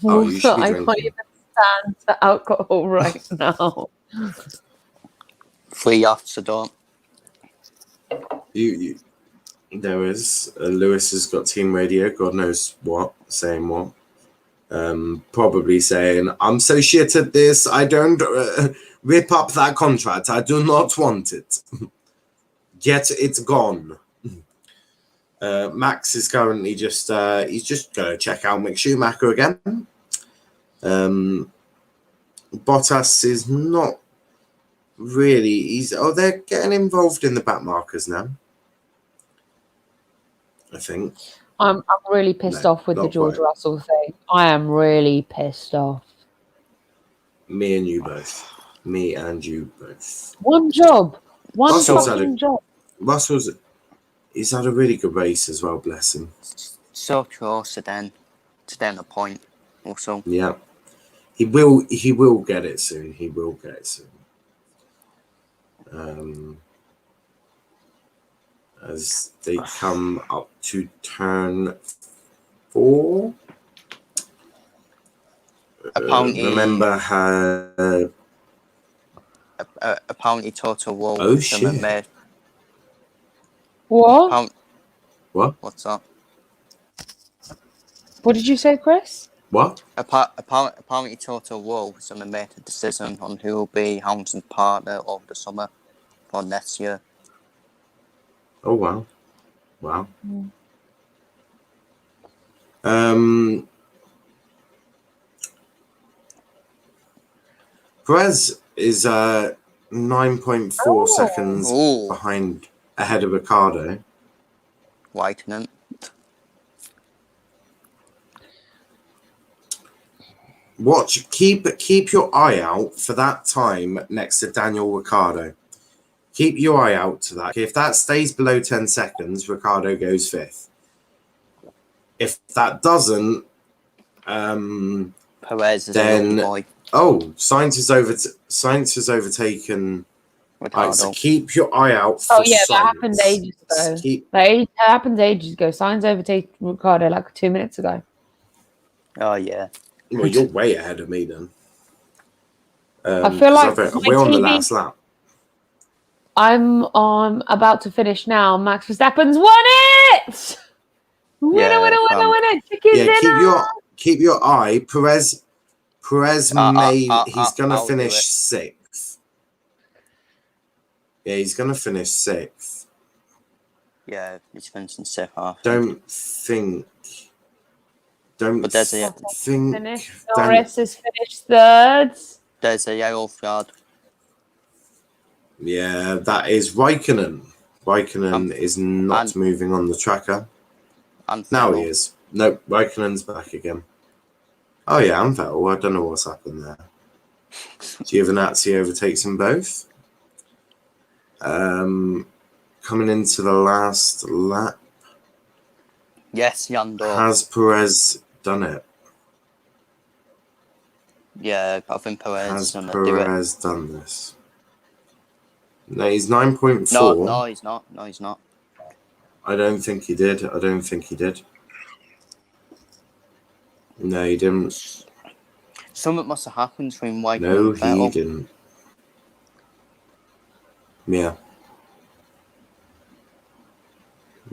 Water. Oh, you should be I drinking. can't even stand the alcohol right now. 3 after dawn. You there is Lewis has got team radio, God knows what, saying what. Probably saying, I'm so shit at this, I don't rip up that contract, I do not want it. Get it gone. Max is currently just he's just gonna check out Mick Schumacher again. Bottas is not really, they're getting involved in the back markers now, I think. I'm really pissed off with the not George quite. Russell thing. I am really pissed off. Me and you both. One job. One Russell's fucking job. He's had a really good race as well, bless him. So close to then a point also. Yeah. He will get it soon. He will get it soon. As they come up to turn 4. Apparently, remember how... apparently Toto Wolff. Oh, shit. What? What? What's that? What did you say, Chris? What? Apparently Toto Wolff has made a decision on who will be Hamilton's partner over the summer for next year. Oh, wow. Wow. Perez is 9.4 seconds ahead of Ricciardo. Lightning. Keep your eye out for that time next to Daniel Ricciardo. Keep your eye out to that. If that stays below 10 seconds, Ricciardo goes 5th. If that doesn't, Perez is then a boy. Sainz has overtaken. Right, so keep your eye out for that Sainz. happened ages ago. That happened ages ago. Sainz overtaken Ricciardo like 2 minutes ago. Oh, yeah. Well, you're way ahead of me then. I feel like we're on the last lap. I'm about to finish now. Max Verstappen's won it! Winner! Chicken Keep your eye. Perez he's gonna finish 6th. Yeah, he's gonna finish 6th. Yeah, he's finishing 6th. Don't think. Norris has finished 3rd. There's a yellow flag. Yeah, that is Raikkonen. Raikkonen is not moving on the tracker. Now he is. Nope, Raikkonen's back again. Oh yeah, and Vettel. I don't know what's happened there. Giovinazzi overtakes them both. Coming into the last lap. Yes, Yandor. Has Perez done it? Yeah, I think Perez Has done Perez done this? No, he's 9.4. No, he's not. No, he's not. I don't think he did. No, he didn't. Something must have happened between White No, and Vettel. he didn't. Yeah.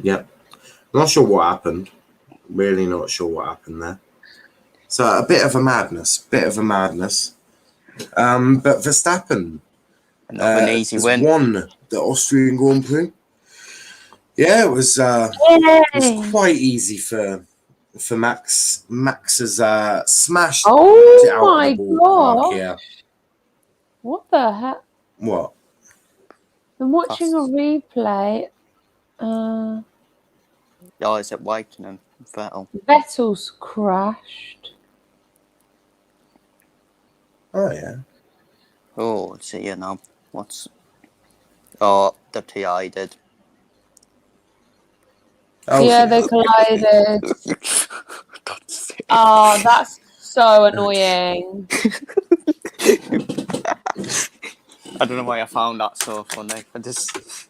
Yep. Not sure what happened. Really not sure what happened there. So a bit of a madness. But Verstappen an easy win. Won the Austrian Grand Prix. Yeah, it was quite easy for Max. Max has smashed it out of the ballpark. Yeah. What the heck? What? I'm watching a replay. Oh, is it Whitening? Vettel. Vettel's crashed. Oh yeah. Oh, let's see here now. Oh, the TI did. Oh, yeah, they collided. Oh, that's so annoying. I don't know why I found that so funny. I just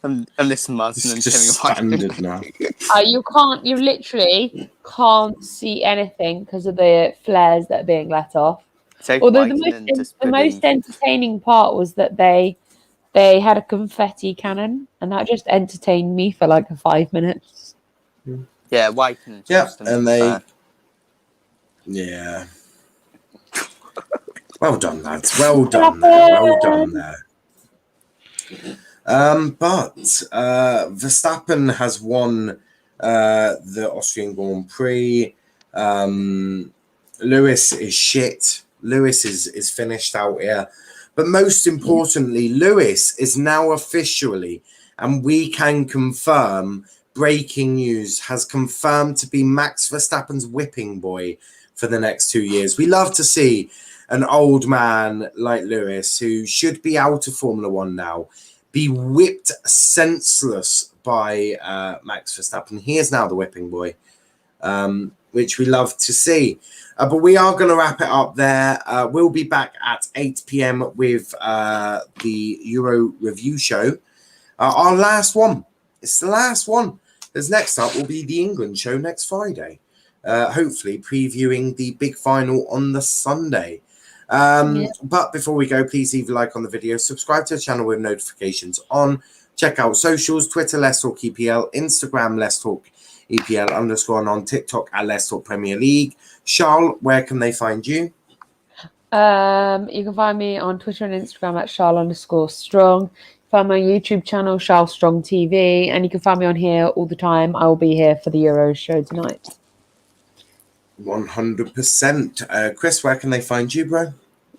I'm this man's It's just standard now. You literally can't see anything because of the flares that are being let off. Although the most entertaining part was that they had a confetti cannon, and that just entertained me for like 5 minutes. Yeah, Wyken. Yeah, and they. Yeah. Well done, lads. Well done there. Well done there. But Verstappen has won the Austrian Grand Prix. Lewis is shit. Lewis is finished out here. But most importantly, Lewis is now officially, and we can confirm, breaking news, has confirmed to be Max Verstappen's whipping boy for the next 2 years. We love to see an old man like Lewis, who should be out of Formula One now, be whipped senseless by Max Verstappen. He is now the whipping boy, which we love to see. But we are going to wrap it up there. We'll be back at 8 p.m. with the Euro review show. Our last one. It's the last one. Because next up will be the England show next Friday. Hopefully previewing the big final on the Sunday. But before we go, please leave a like on the video, subscribe to the channel with notifications on, check out socials, Twitter Let's Talk EPL, Instagram Let's Talk EPL _ and on TikTok at Let's Talk Premier League. Charl, where can they find you? You can find me on Twitter and Instagram at Charl_strong. Find my YouTube channel, Charl Strong TV, and you can find me on here all the time. I will be here for the Euro show tonight. 100%. Chris, where can they find you, bro?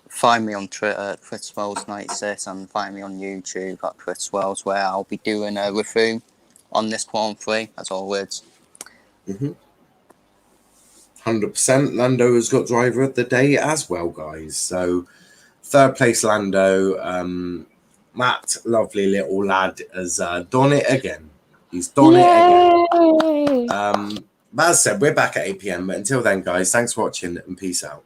Find me on Twitter, ChrisWells96, and find me on YouTube at Chris Wells, where I'll be doing a review on this Grand Prix, as always. 100%. Lando has got driver of the day as well, guys. So, third place Lando. Matt, lovely little lad, has done it again. He's done it again. As I said, we're back at 8 p.m. But until then, guys, thanks for watching and peace out.